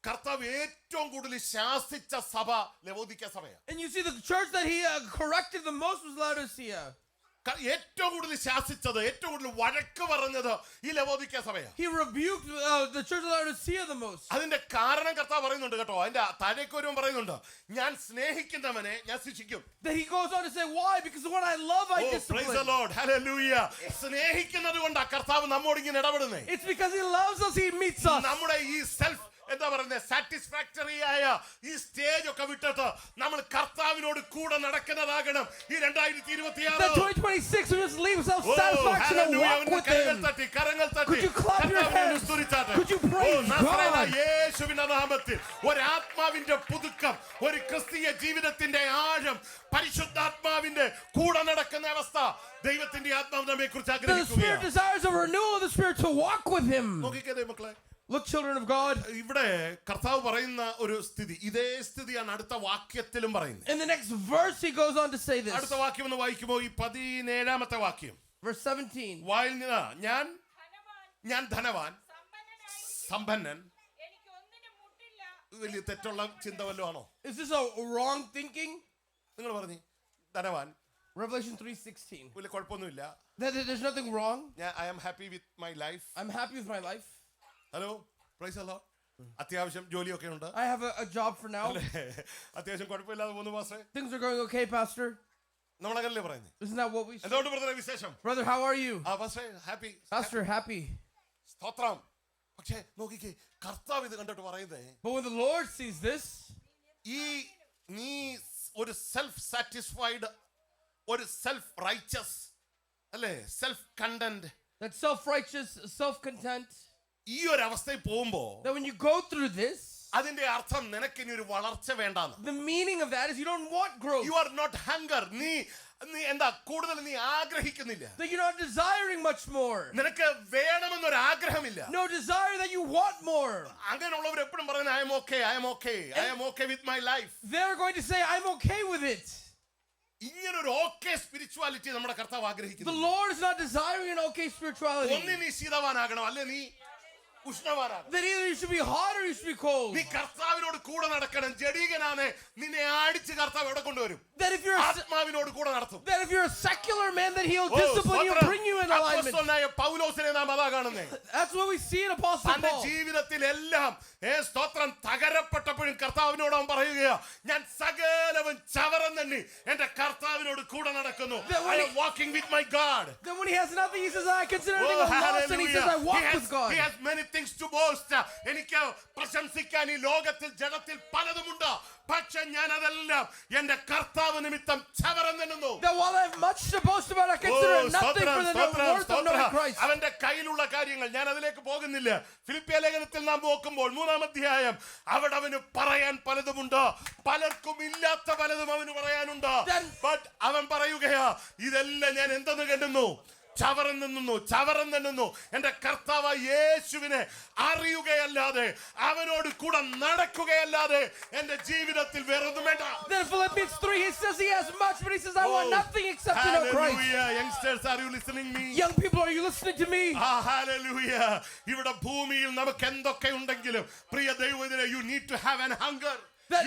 കർത്താവ് ഏറ്റവും കൂടുതൽ ശാസിച്ച സഭ ലവോദിക്ക സഭയാണ്. And you see, the church that He corrected the most was Laodicea. ഏറ്റവും കൂടുതൽ ശാസിച്ചത്, ഏറ്റവും കൂടുതൽ വഴക്ക് പറഞ്ഞത് ഈ ലവോദിക്ക സഭയാണ്. He rebuked the church of Laodicea the most. അതിന്റെ കാരണം കർത്താവ് പറയുന്നുണ്ട് കേട്ടോ. അതിന്റെ താഴേക്കൊരു പറയുന്നുണ്ട്, ഞാൻ സ്നേഹിക്കുന്നവനെ ഞാൻ ശിക്ഷിക്കും. That He goes on to say, why? Because the one I love, I Oh, praise the discipline. Lord. Hallelujah. സ്നേഹിക്കുന്നത് കൊണ്ടാ കർത്താവ് നമ്മോട് ഇങ്ങനെ ഇടപെടുന്നേ. It's because He loves us, He meets us. നമ്മുടെ ഈ സെൽഫ് എന്താ പറയുന്നത്, സാറ്റിസ്ഫാക്ടറി ആയ ഈ സ്റ്റേജ് ഒക്കെ വിട്ടിട്ട് നമ്മൾ കർത്താവിനോട് കൂടെ നടക്കുന്നതാകണം ഈ 2026. That 2026 we must leave self-satisfaction and walk with Him. കരങ്ങൾ തട്ടി Could you clap your hands? Could you praise God? യേശുവിന്റെ നാമത്തിൽ ഒരാത്മാവിന്റെ പുതുക്കം, ഒരു ക്രിസ്തീയ ജീവിതത്തിന്റെ ആഴം, പരിശുദ്ധാത്മാവിന്റെ കൂടെ നടക്കുന്ന അവസ്ഥ ദൈവത്തിന്റെ ആത്മാവ് നമ്മെ കുറിച്ച് The Spirit ആഗ്രഹിക്കുകയാണ്. desires a renewal of the Spirit to walk with Him. നോക്കിക്കേ മക്കളെ, Look, children of God. ഇവിടെ കർത്താവ് പറയുന്ന ഒരു സ്ഥിതി, ഇതേ സ്ഥിതിയാണ് അടുത്ത വാക്യത്തിലും പറയുന്നത്. In the next verse, He goes on to say this. അടുത്ത വാക്യം എന്ന് വായിക്കുമ്പോൾ ഈ 17ാമത്തെ വാക്യം, Verse 17. വായിൽ നിന്ന് ഞാൻ ധനവാൻ സമ്പന്നൻ. വലിയ തെറ്റുള്ള ചിന്ത വല്ലതും ആണോ? Is this a wrong thinking? നിങ്ങൾ പറഞ്ഞു ധനവാൻ, Revelation 3:16. വലിയ കുഴപ്പമൊന്നുമില്ല, There's nothing wrong. I am happy with my life. I'm happy with my life. Hello, praise the Lord. അത്യാവശ്യം ജോലിയൊക്കെ ഉണ്ട്, I have a job for now. അത്യാവശ്യം കുഴപ്പമില്ലാതെ പോകുന്നു പാസ്റ്റേ. Things are going okay, Pastor. നമ്മളങ്ങനല്ലേ പറയുന്നത്? Isn't that what we say? എന്തുകൊണ്ട് ബ്രദറെ വിശേഷം? Brother, how are you? Pastor happy. Pastor, happy. സ്തോത്രം. പക്ഷേ നോക്കിക്കേ, കർത്താവ് ഇത് കണ്ടിട്ട് പറയുന്നേ, But when the Lord sees this, നീ ഒരു സെൽഫ് സാറ്റിസ്ഫൈഡ്, ഒരു സെൽഫ് റൈച്ചസ് അല്ലേ, self content, that self-righteous, self-content, ഈ ഒരു അവസ്ഥയിൽ പോകുമ്പോ that when you go through this, അതിന്റെ അർത്ഥം നിനക്ക് ഇനി ഒരു വളർച്ച വേണ്ടാന്ന്. the meaning of that is you don't want growth. You are not hunger. നീ എന്താ കൂടുതൽ നീ ആഗ്രഹിക്കുന്നില്ല. That you're not desiring much more. നിനക്ക് വേണമെന്നൊരു ആഗ്രഹമില്ല. No desire that you want more. അങ്ങനെയുള്ളവർ എപ്പോഴും പറയുന്നത് I M okay with my life. They're going to say, I'm okay with it. ഇങ്ങനൊരു ഓക്കെ സ്പിരിച്വാലിറ്റി നമ്മുടെ കർത്താവ് The ആഗ്രഹിക്കുന്നു. Lord is not desiring an okay spirituality. ഒന്നി നീ ശീതവാനാകണം, അല്ലെ നീ ഉഷ്ണവാനാകണം. That either you should be hot or you should be cold. നീ കർത്താവിനോട് കൂടെ നടക്കണം. ജഡീകനാണ് നിന്നെ ആടിച്ച് കർത്താവ് എവിടെ കൊണ്ടുവരും? That if you're ആത്മാവിനോട് കൂടെ നടത്തും. a secular man, that He'll discipline you and bring you in alignment. അപ്പോസ്തലനായ പൗലോസിനെ നാം അതാ കാണുന്നേ. That's what we see in Apostle തന്റെ Paul. ജീവിതത്തിലെല്ലാം സ്തോത്രം തകരപ്പെട്ടപ്പോഴും കർത്താവിനോട് അവൻ പറയുകയാ, ഞാൻ സകലവും ചവറന്നെണ്ണി എന്റെ കർത്താവിനോട് കൂടെ നടക്കുന്നു. I am walking with my God. Then when he has nothing, he says, I consider everything a loss, and he says, I walk with God. He has many things to boast. എനിക്ക് പ്രശംസിക്കാൻ ഈ ലോകത്തിൽ ജഡത്തിൽ പലതുമുണ്ട്. പക്ഷെ ഞാൻ അതെല്ലാം എന്റെ കർത്താവ് നിമിത്തം ചവറന്നെണ്ണുന്നു. That while I have much to boast about, I consider it nothing for the worth of knowing Christ. അവന്റെ കയ്യിലുള്ള കാര്യങ്ങൾ ഞാൻ അതിലേക്ക് പോകുന്നില്ല. ഫിലിപ്പിയ ലേഖനത്തിൽ നാം നോക്കുമ്പോൾ 3-ാം അധ്യായം, അവിടെ അവന് പറയാൻ പലതുമുണ്ട്, പലർക്കും ഇല്ലാത്ത പലതും അവന് പറയാനുണ്ട്. ബട്ട് അവൻ പറയുകയാ, ഇതെല്ലാം ഞാൻ എന്തെന്ന് കണ്ടുന്നു, ചവറന്നു എന്റെ കർത്താവ് യേശുവിനെ അറിയുകയല്ലാതെ അവനോട് കൂടെ നടക്കുകയല്ലാതെ എന്റെ ജീവിതത്തിൽ വേറൊന്നും വേണ്ട. Then Philippians 3, he says he has much, but he says, I want nothing except to know Christ. Hallelujah. Youngsters, are you listening me? Young people, are you listening to me? Hallelujah. ഇവിടെ ഭൂമിയിൽ നമുക്ക് എന്തൊക്കെ ഉണ്ടെങ്കിലും പ്രിയ ദൈവത്തിനെ, you need to have an hunger.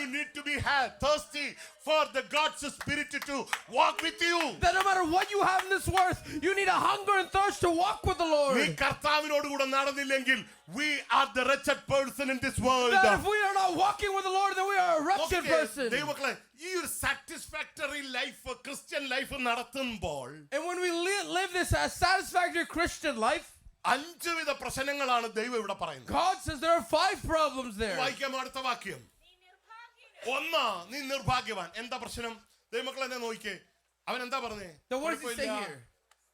You need to be thirsty for the God's Spirit to walk with you. That no matter what you have in this earth, you need a hunger and thirst to walk with the Lord. നീ കർത്താവിനോട് കൂടെ നടന്നില്ലെങ്കിൽ we are the wretched person in this world. That if we are not walking with the Lord, then we are a wretched person. ദൈവമക്കളെ, ഈ ഒരു satisfactory life, Christian life നടത്തുമ്പോൾ, And when we live this satisfactory Christian life, 5 വിധ പ്രശ്നങ്ങളാണ് ദൈവം ഇവിടെ പറയുന്നത്. God says there are 5 problems there. വായിക്കാം അടുത്ത വാക്യം. 1, നീ നിർഭാഗ്യവാൻ. എന്താ പ്രശ്നം? ദൈവമക്കളെ എന്നെ നോക്കിക്കേ, അവൻ എന്താ പറഞ്ഞേ? Then what does he say here?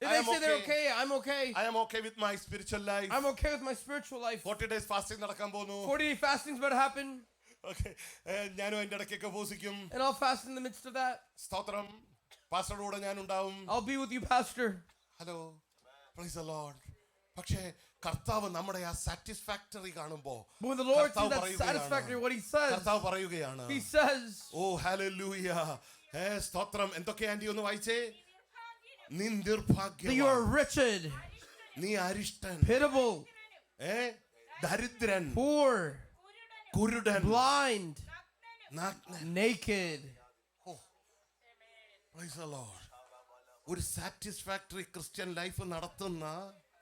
If I they am say they're okay. okay, I'm okay. I am okay with my spiritual life. I'm okay with my spiritual life. 40 days fasting നടക്കാൻ പോകുന്നു. 40-day fasting is about to happen. Okay. ഞാനും അതിന്റെ ഇടയ്ക്കൊക്കെ ഉപവസിക്കും. And I'll fast in the midst of that. സ്തോത്രം. പാസ്റ്ററുടെ കൂടെ ഞാൻ ഉണ്ടാവും. I'll be with you, Pastor. Hello, praise the Lord. പക്ഷേ കർത്താവ് നമ്മുടെ ആ സാറ്റിസ്ഫാക്ടറി കാണുമ്പോൾ, But when the Lord sees that satisfactory, what he says, കർത്താവ് പറയുകയാണ്, he says, ഓ ഹല്ലേലൂയ, സ്തോത്രം. എന്തൊക്കെ ആന്റി ഒന്ന് വായിച്ചേ? നീ നിർഭാഗ്യവാൻ, that you are wretched, നീ അരിഷ്ടൻ, pitiable, ദരിദ്രൻ, poor, കുരുടൻ, blind, നഗ്നൻ. naked. Price the Lord. ഒരു സാറ്റിസ്ഫാക്ടറി ക്രിസ്ത്യൻ ലൈഫ് നടത്തുന്ന,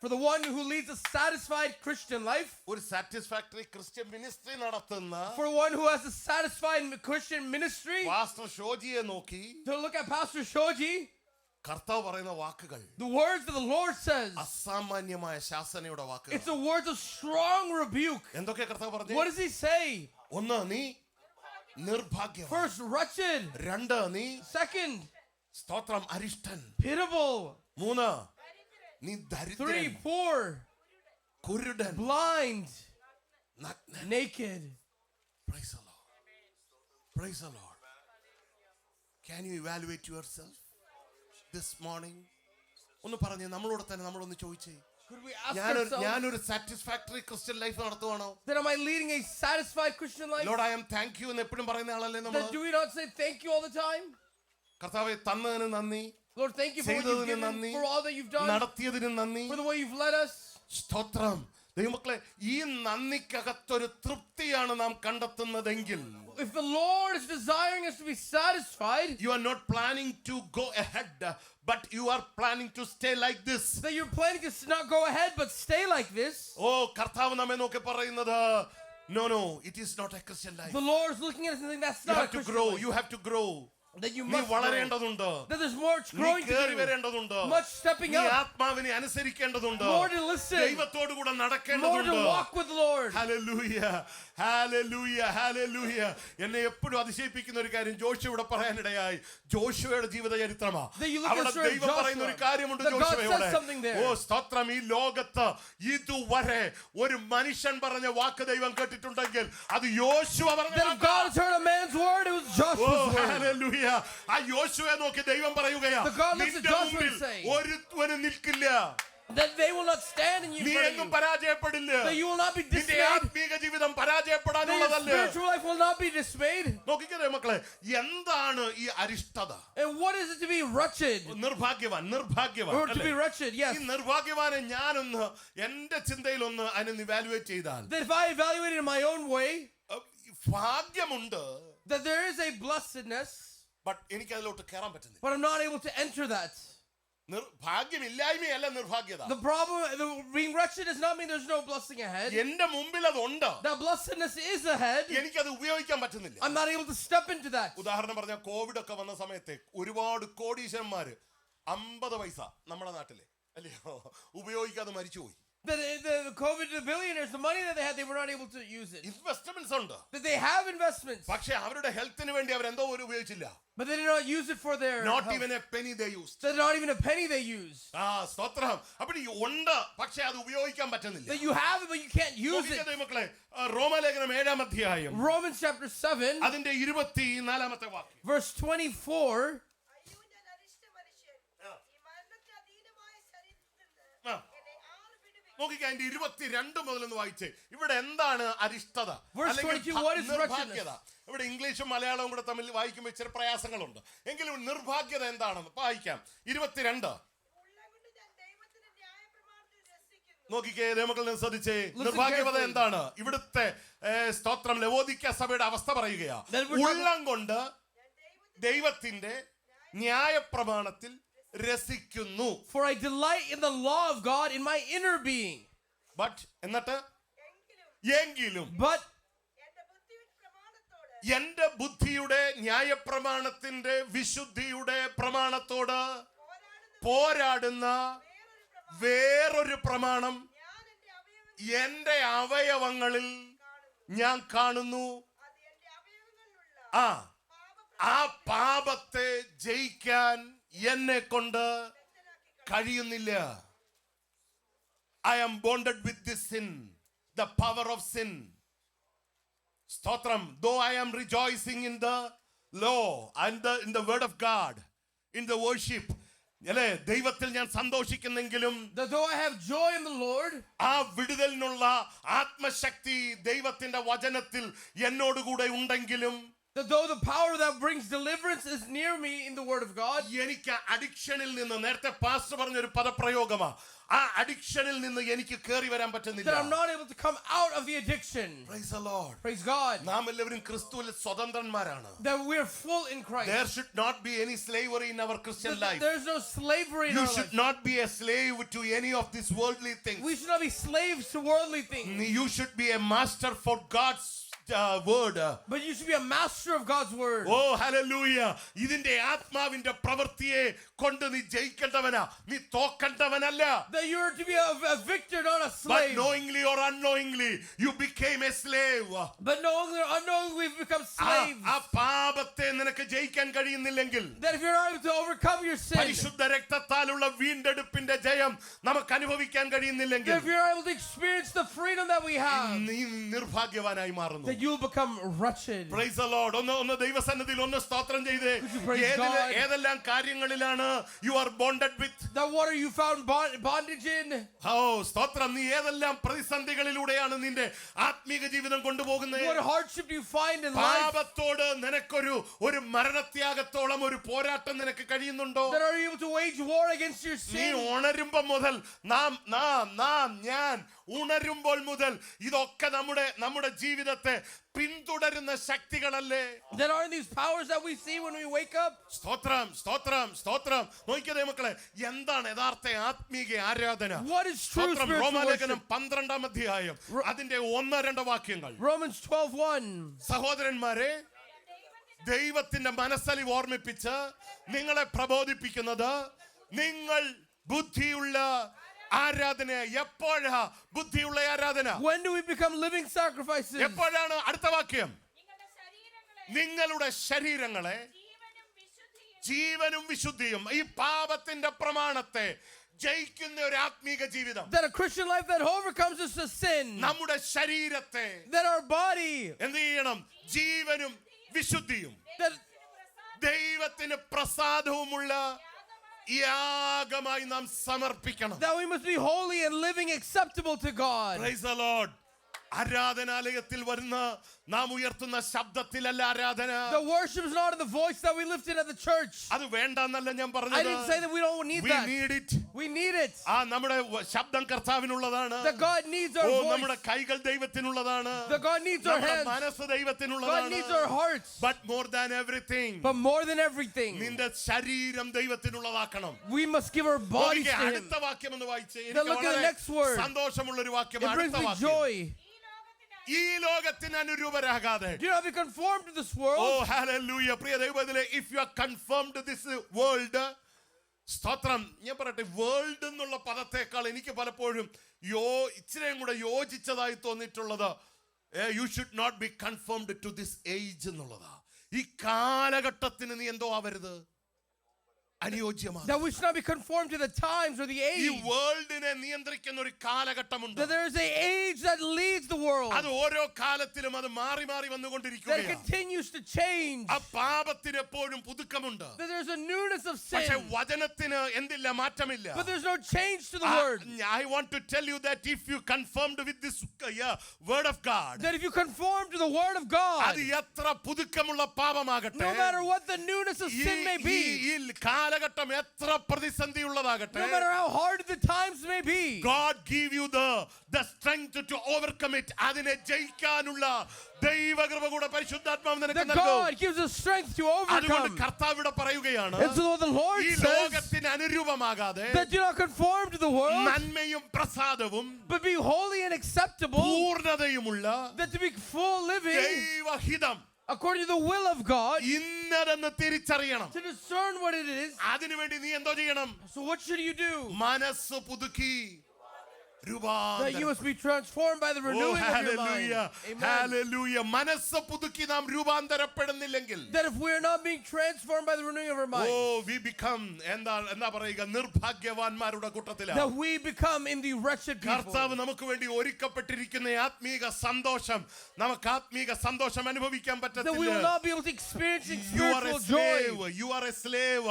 For the one who leads a satisfied Christian life, ഒരു സാറ്റിസ്ഫാക്ടറി ക്രിസ്ത്യൻ മിനിസ്ട്രി നടത്തുന്ന, for one who has a satisfied Christian ministry, pastor ഷോജിയെ നോക്കി to look at Pastor Shoji, കർത്താവ് പറയുന്ന വാക്കുകൾ the words that the Lord says, അസാമാന്യമായ ശാസനയുടെ വാക്കുകൾ. it's the words of strong rebuke. എന്തൊക്കെ കർത്താവ് പറഞ്ഞു? What does he say? 1, നീ നിർഭാഗ്യവാൻ. First, wretched. 2, നീ Second, സ്തോത്രം അരിഷ്ടൻ. pitiable. 3, നീ 3, ദരിദ്രൻ, poor, കുരുടൻ, blind, നഗ്നൻ. naked. Praise the Lord. Praise the Lord. Can you evaluate yourself this morning? ഒന്ന് പറഞ്ഞേ, നമ്മളോട് തന്നെ നമ്മളൊന്ന് ചോദിച്ചേ, Could we ask ourselves, ഞാനൊരു സാറ്റിസ്ഫാക്ടറി ക്രിസ്ത്യൻ ലൈഫ് നടത്തുവാണോ? that am I leading a satisfied Christian life? Lord, I am thank you എന്ന് എപ്പോഴും പറയുന്ന ആളല്ലേ നമ്മൾ? That do we not say thank you all the time? കർത്താവേ, തന്നതിന് നന്ദി, Lord, thank you for what you've given, for all that you've done, നടത്തിയതിന് നന്ദി, for the way you've led us. സ്തോത്രം. ദൈവമക്കളെ, ഈ നന്ദിക്കകത്തൊരു തൃപ്തിയാണ് നാം കണ്ടെത്തുന്നതെങ്കിൽ, If the Lord is desiring us to be satisfied, you are not planning to go ahead, but you are planning to stay like this. that you're planning to not go ahead but stay like this. ഓ, കർത്താവ് നമ്മെ നോക്കി പറയുന്നത്, no, it is not a Christian life. The Lord is looking at us and saying that's You not a have to Christian grow. life. You have to grow. That you നീ must grow. വളരേണ്ടതുണ്ട്. That there's more നീ growing to കേറി do. വരേണ്ടതുണ്ട്. Much stepping നീ up. ആത്മാവിനെ അനുസരിക്കേണ്ടതുണ്ട്. More to listen. ദൈവത്തോടു കൂടെ More നടക്കേണ്ടതുണ്ട്. to walk with the Lord. Hallelujah, hallelujah, hallelujah. എന്നെ എപ്പോഴും അതിശയിപ്പിക്കുന്ന ഒരു കാര്യം ജോഷുവയുടെ പറയാനിടയായി. ജോഷുവയുടെ ജീവിത ചരിത്രമാ. That you look at അവിടെ the story of ദൈവം പറയുന്ന ഒരു Joshua. കാര്യമുണ്ട് That God ജോഷുവയോട്. says something there. ഓ സ്തോത്രം, ഈ ലോകത്ത് ഇതുവരെ ഒരു മനുഷ്യൻ പറഞ്ഞ വാക്ക് ദൈവം കേട്ടിട്ടുണ്ടെങ്കിൽ അത് യോശുവ പറഞ്ഞ That if God has heard a man's word, it was Joshua's word. Hallelujah. ആ യോശുവയെ നോക്കി ദൈവം പറയുകയാ, The God looks at നിന്റെ Joshua മുമ്പിൽ and say, ഒരുവനും നിൽക്കില്ല, That they will not stand in you നീ front of എങ്ങും you. പരാജയപ്പെടില്ല, That you will not be നിന്റെ dismayed. ആത്മീക ജീവിതം That your പരാജയപ്പെടാനുള്ളതല്ല. spiritual life will not be dismayed. നോക്കിക്കേ മക്കളെ, എന്താണ് ഈ അരിഷ്ടത? And what is it to be wretched? നിർഭാഗ്യവാൻ, Or നിർഭാഗ്യവാൻ to be അല്ലേ? wretched, yes. ഈ നിർഭാഗ്യവാനെ ഞാനൊന്ന് എന്റെ ചിന്തയിലൊന്ന് അതിനെ ഇവാലുവേറ്റ് ചെയ്താൽ, That if I evaluate it in my own way, ഭാഗ്യമുണ്ട്, that there is a blessedness, but എനിക്ക് അതിലോട്ട് കയറാൻ പറ്റുന്നില്ല. but I'm not able to enter that. ഭാഗ്യമില്ലായ്മയല്ല നിർഭാഗ്യത. The problem, being wretched does not mean there's no blessing ahead. എന്റെ മുമ്പിൽ അതുണ്ട്, That blessedness is ahead. എനിക്കത് ഉപയോഗിക്കാൻ പറ്റുന്നില്ല. I'm not able to step into that. ഉദാഹരണം പറഞ്ഞാൽ കോവിഡ് ഒക്കെ വന്ന സമയത്ത് ഒരുപാട് കോടീശ്വരന്മാര് 50 പൈസ നമ്മുടെ നാട്ടിലെ അല്ലയോ ഉപയോഗിക്കാതെ മരിച്ചുപോയി. The COVID, the billionaires, the money that they had, they were not able to use it. Investments ഉണ്ട്, That they have investments, പക്ഷെ അവരുടെ ഹെൽത്തിന് വേണ്ടി അവരെന്തോ ഒരു ഉപയോഗിച്ചില്ല. but they did not use it for their not health. Even a penny they used. That not even a penny they use. ആ സ്തോത്രം. അപ്പോൾ ഈ ഉണ്ട്, പക്ഷെ അത് ഉപയോഗിക്കാൻ പറ്റുന്നില്ല. That you have it, but you can't use it. നോക്കിക്കേ മക്കളെ, റോമാലേഖനം 7-ാം അധ്യായം Romans chapter 7, അതിന്റെ 24-ാമത്തെ വാക്യം. verse 24. നോക്കിക്കേ അതിന്റെ 22 മുതലൊന്ന് വായിച്ചേ. ഇവിടെ എന്താണ് അരിഷ്ടത Verse അല്ലെങ്കിൽ 22, what is നിർഭാഗ്യത? ഇവിടെ ഇംഗ്ലീഷും മലയാളവും കൂടെ തമ്മിൽ വായിക്കുമ്പോൾ ഇച്ചിരി പ്രയാസങ്ങളുണ്ട്. എങ്കിലും നിർഭാഗ്യത എന്താണെന്ന് വായിക്കാം. 22 നോക്കിക്കേ, നമുക്ക് ശ്രദ്ധിച്ചേ. നിർഭാഗ്യത എന്താണ്? ഇവിടുത്തെ സ്തോത്രം ലവോദിക്ക സഭയുടെ അവസ്ഥ പറയുകയാ. ഉള്ളം കൊണ്ട് ദൈവത്തിന്റെ ന്യായപ്രമാണത്തിൽ രസിക്കുന്നു. For I delight in the law of God in my inner being. But എന്നിട്ട് എങ്കിലും എന്റെ ബുദ്ധിയുടെ ന്യായപ്രമാണത്തിന്റെ വിശുദ്ധിയുടെ പ്രമാണത്തോട് പോരാടുന്ന വേറൊരു പ്രമാണം എന്റെ അവയവങ്ങളിൽ ഞാൻ കാണുന്നു. ആ പാപത്തെ ജയിക്കാൻ എന്നെ കൊണ്ട് കഴിയുന്നില്ല. I am bonded with this sin, the power of sin. Stotram, though I am rejoicing in the law and in the word of God, in the worship, അല്ലേ, ദൈവത്തിൽ ഞാൻ സന്തോഷിക്കുന്നെങ്കിലും though I have joy in the Lord, ആ വിടുതലിനുള്ള ആത്മശക്തി ദൈവത്തിന്റെ വചനത്തിൽ എന്നോടുകൂടെ ഉണ്ടെങ്കിലും though the power that brings deliverance is near me in the word of God, എനിക്ക് അഡിക്ഷനിൽ നിന്ന്, നേരത്തെ പാസ്റ്റർ പറഞ്ഞൊരു പദപ്രയോഗമാ, ആ അഡിക്ഷനിൽ നിന്ന് എനിക്ക് കേറി വരാൻ പറ്റുന്നില്ല. that I'm not able to come out of the addiction. Praise the Lord. Praise God. നാം എല്ലാവരും ക്രിസ്തുവിൽ സ്വതന്ത്രന്മാരാണ്. That we are full in Christ. There should not be any slavery in our Christian life. There's no slavery in You our should life. not be a slave to any of these worldly things. We should not be slaves to worldly things. You should be a master for God's word. But you should be a master of God's word. Oh, hallelujah. ഇതിന്റെ ആത്മാവിന്റെ പ്രവൃത്തിയെ കൊണ്ട് നീ ജയിക്കേണ്ടവനാ, നീ തോക്കണ്ടവനല്ല. That you are to be a victor, not a But slave. knowingly or unknowingly you became a slave. But knowingly or unknowingly we've become slaves. ആ പാപത്തെ നിനക്ക് ജയിക്കാൻ കഴിയുന്നില്ലെങ്കിൽ, That if you're not able to overcome your sin, പരിശുദ്ധ രക്തത്താലുള്ള വീണ്ടെടുപ്പിന്റെ ജയം നമുക്ക് അനുഭവിക്കാൻ that കഴിയുന്നില്ലെങ്കിൽ, if you're not able to experience the freedom that we have, നീ നിർഭാഗ്യവാനായി മാറുന്നു. that you'll become wretched. Praise the Lord. ഒന്ന് ദൈവസന്നിധിയിൽ ഒന്ന് സ്തോത്രം ചെയ്തേ. praise God? ഏതെല്ലാം കാര്യങ്ങളിലാണ് you are bonded with? That what are you found bondage in? സ്തോത്രം. നീ ഏതെല്ലാം പ്രതിസന്ധികളിലൂടെയാണ് നിന്റെ ആത്മീക ജീവിതം കൊണ്ടുപോകുന്നത്? What hardship do you find in life? പാപത്തോട് നിനക്കൊരു മരണത്യാഗത്തോളം ഒരു പോരാട്ടം നിനക്ക് കഴിയുന്നുണ്ടോ? That are you able to wage war against your നീ sin? ഉണരുമ്പോൾ മുതൽ ഞാൻ ഉണരുമ്പോൾ മുതൽ ഇതൊക്കെ നമ്മുടെ ജീവിതത്തെ പിന്തുടരുന്ന ശക്തികളല്ലേ? That are these powers that we see when we wake up? സ്തോത്രം. നോക്കിയതേ മക്കളെ, എന്താണ് യഥാർത്ഥ ആത്മീക ആരാധന? What is true spiritual റോമാലേഖനം worship? 12-ാം അധ്യായം അതിന്റെ 1-2 വാക്യങ്ങൾ. Romans 12:1. സഹോദരന്മാരെ, ദൈവത്തിന്റെ മനസ്സലിവ് ഓർമ്മിപ്പിച്ച് നിങ്ങളെ പ്രബോധിപ്പിക്കുന്നത് നിങ്ങൾ ബുദ്ധിയുള്ള ആരാധന. എപ്പോഴാ ബുദ്ധിയുള്ള ആരാധന? When do we become living sacrifices? എപ്പോഴാണ്? അടുത്ത വാക്യം, നിങ്ങളുടെ ശരീരങ്ങളെ ജീവനും വിശുദ്ധിയും, ഈ പാപത്തിന്റെ പ്രമാണത്തെ ജയിക്കുന്ന ഒരു ആത്മീക ജീവിതം. That a Christian life that overcomes us to sin. നമ്മുടെ ശരീരത്തെ That our body. എന്ത് ചെയ്യണം? ജീവനും വിശുദ്ധിയും That ദൈവത്തിന് പ്രസാദവുമുള്ള യാഗമായി നാം സമർപ്പിക്കണം. we must be holy and living acceptable to God. Praise the Lord. ആരാധനാലയത്തിൽ വരുന്ന നാം ഉയർത്തുന്ന ശബ്ദത്തിലല്ല ആരാധന. The worship is not in the voice that we lifted at the church. അത് വേണ്ടെന്നല്ല ഞാൻ I പറഞ്ഞത്. didn't say that we don't need We that. need it. We need it. നമ്മുടെ ശബ്ദം കർത്താവിനുള്ളതാണ്. That God needs our voice. നമ്മുടെ കൈകൾ ദൈവത്തിനുള്ളതാണ്. That God needs our നമ്മുടെ hands. മനസ്സ് God ദൈവത്തിനുള്ളതാണ്. needs our hearts. But more than everything, But more than everything, നിന്റെ ശരീരം ദൈവത്തിനുള്ളതാക്കണം. we must give our bodies to Him. അടുത്ത വാക്യം ഒന്ന് വായിച്ചേ. Then look at the next word. സന്തോഷമുള്ള ഒരു വാക്യം. It brings അടുത്ത me വാക്യം. joy. ഈ ലോകത്തിന് അനുരൂപരാകാതെ. Do not be conformed to this world. Oh, hallelujah. Priya ദൈവത്തിലെ, if you are conformed to this world, സ്തോത്രം. ഞാൻ പറയട്ടെ, വേൾഡ് എന്നുള്ള പദത്തെക്കാൾ എനിക്ക് പലപ്പോഴും ഇച്ചിരിയും കൂടെ യോജിച്ചതായി തോന്നിയിട്ടുള്ളത് you should not be conformed to this age എന്നുള്ളതാ. ഈ കാലഘട്ടത്തിന് നീ എന്തോ ആവരുത്, അനുയോജ്യമാണ്. That we should not be conformed to the times or the ഈ age. വേൾഡിനെ നിയന്ത്രിക്കുന്ന ഒരു കാലഘട്ടമുണ്ട്. That there is an age that leads pervades the world, അത് ഓരോ കാലത്തിലും അത് മാറി മാറി that it വന്നുകൊണ്ടിരിക്കുകയാണ്. continues to change, ആ പാപത്തിന് എപ്പോഴും പുതുക്കമുണ്ട്. that there's a newness of പക്ഷെ sin, വചനത്തിന് എന്തില്ല, മാറ്റമില്ല. but there's no change to the word. I want to tell you that if you conformed with this word of God, That if you conform to the word of God, അത് എത്ര പുതുക്കമുള്ള പാപമാകട്ടെ, no matter what the newness of sin may be, ഈ കാലഘട്ടം എത്ര പ്രതിസന്ധിയുള്ളതാകട്ടെ, no matter how hard the times may be, God give you the strength to overcome it. അതിനെ ജയിക്കാനുള്ള ദൈവകൃപ കൂടെ പരിശുദ്ധാത്മാവ് നിനക്ക് that നൽകും. God gives us strength to അതുകൊണ്ട് overcome. കർത്താവ് ഇവിടെ പറയുകയാണ്, And so the Lord ഈ says ലോകത്തിന് അനുരൂപമാകാതെ that do not conform to the world, നന്മയും പ്രസാദവും but be holy and acceptable, പൂർണ്ണതയുമുള്ള that to be full living ദൈവഹിതം according to the will of God, ഇന്നതെന്ന് തിരിച്ചറിയണം. to discern what it is. അതിനുവേണ്ടി നീ എന്തോ ചെയ്യണം? So what should you do? മനസ്സ് പുതുക്കി That you രൂപാന്തരം. must be transformed by the renewing of your mind. Hallelujah. Amen. Hallelujah. മനസ്സ് പുതുക്കി നാം രൂപാന്തരപ്പെടുന്നില്ലെങ്കിൽ, That if we are not being transformed by the renewing of our mind, we become എന്താ പറയുക, നിർഭാഗ്യവാന്മാരുടെ കൂട്ടത്തിലാണ്. that we become in the wretched people. കർത്താവ് നമുക്ക് വേണ്ടി ഒരുക്കപ്പെട്ടിരിക്കുന്ന ആത്മീക സന്തോഷം, നമുക്ക് ആത്മീക സന്തോഷം അനുഭവിക്കാൻ That we will പറ്റത്തില്ല. not be able to experience You are a spiritual joy. slave. You are a slave.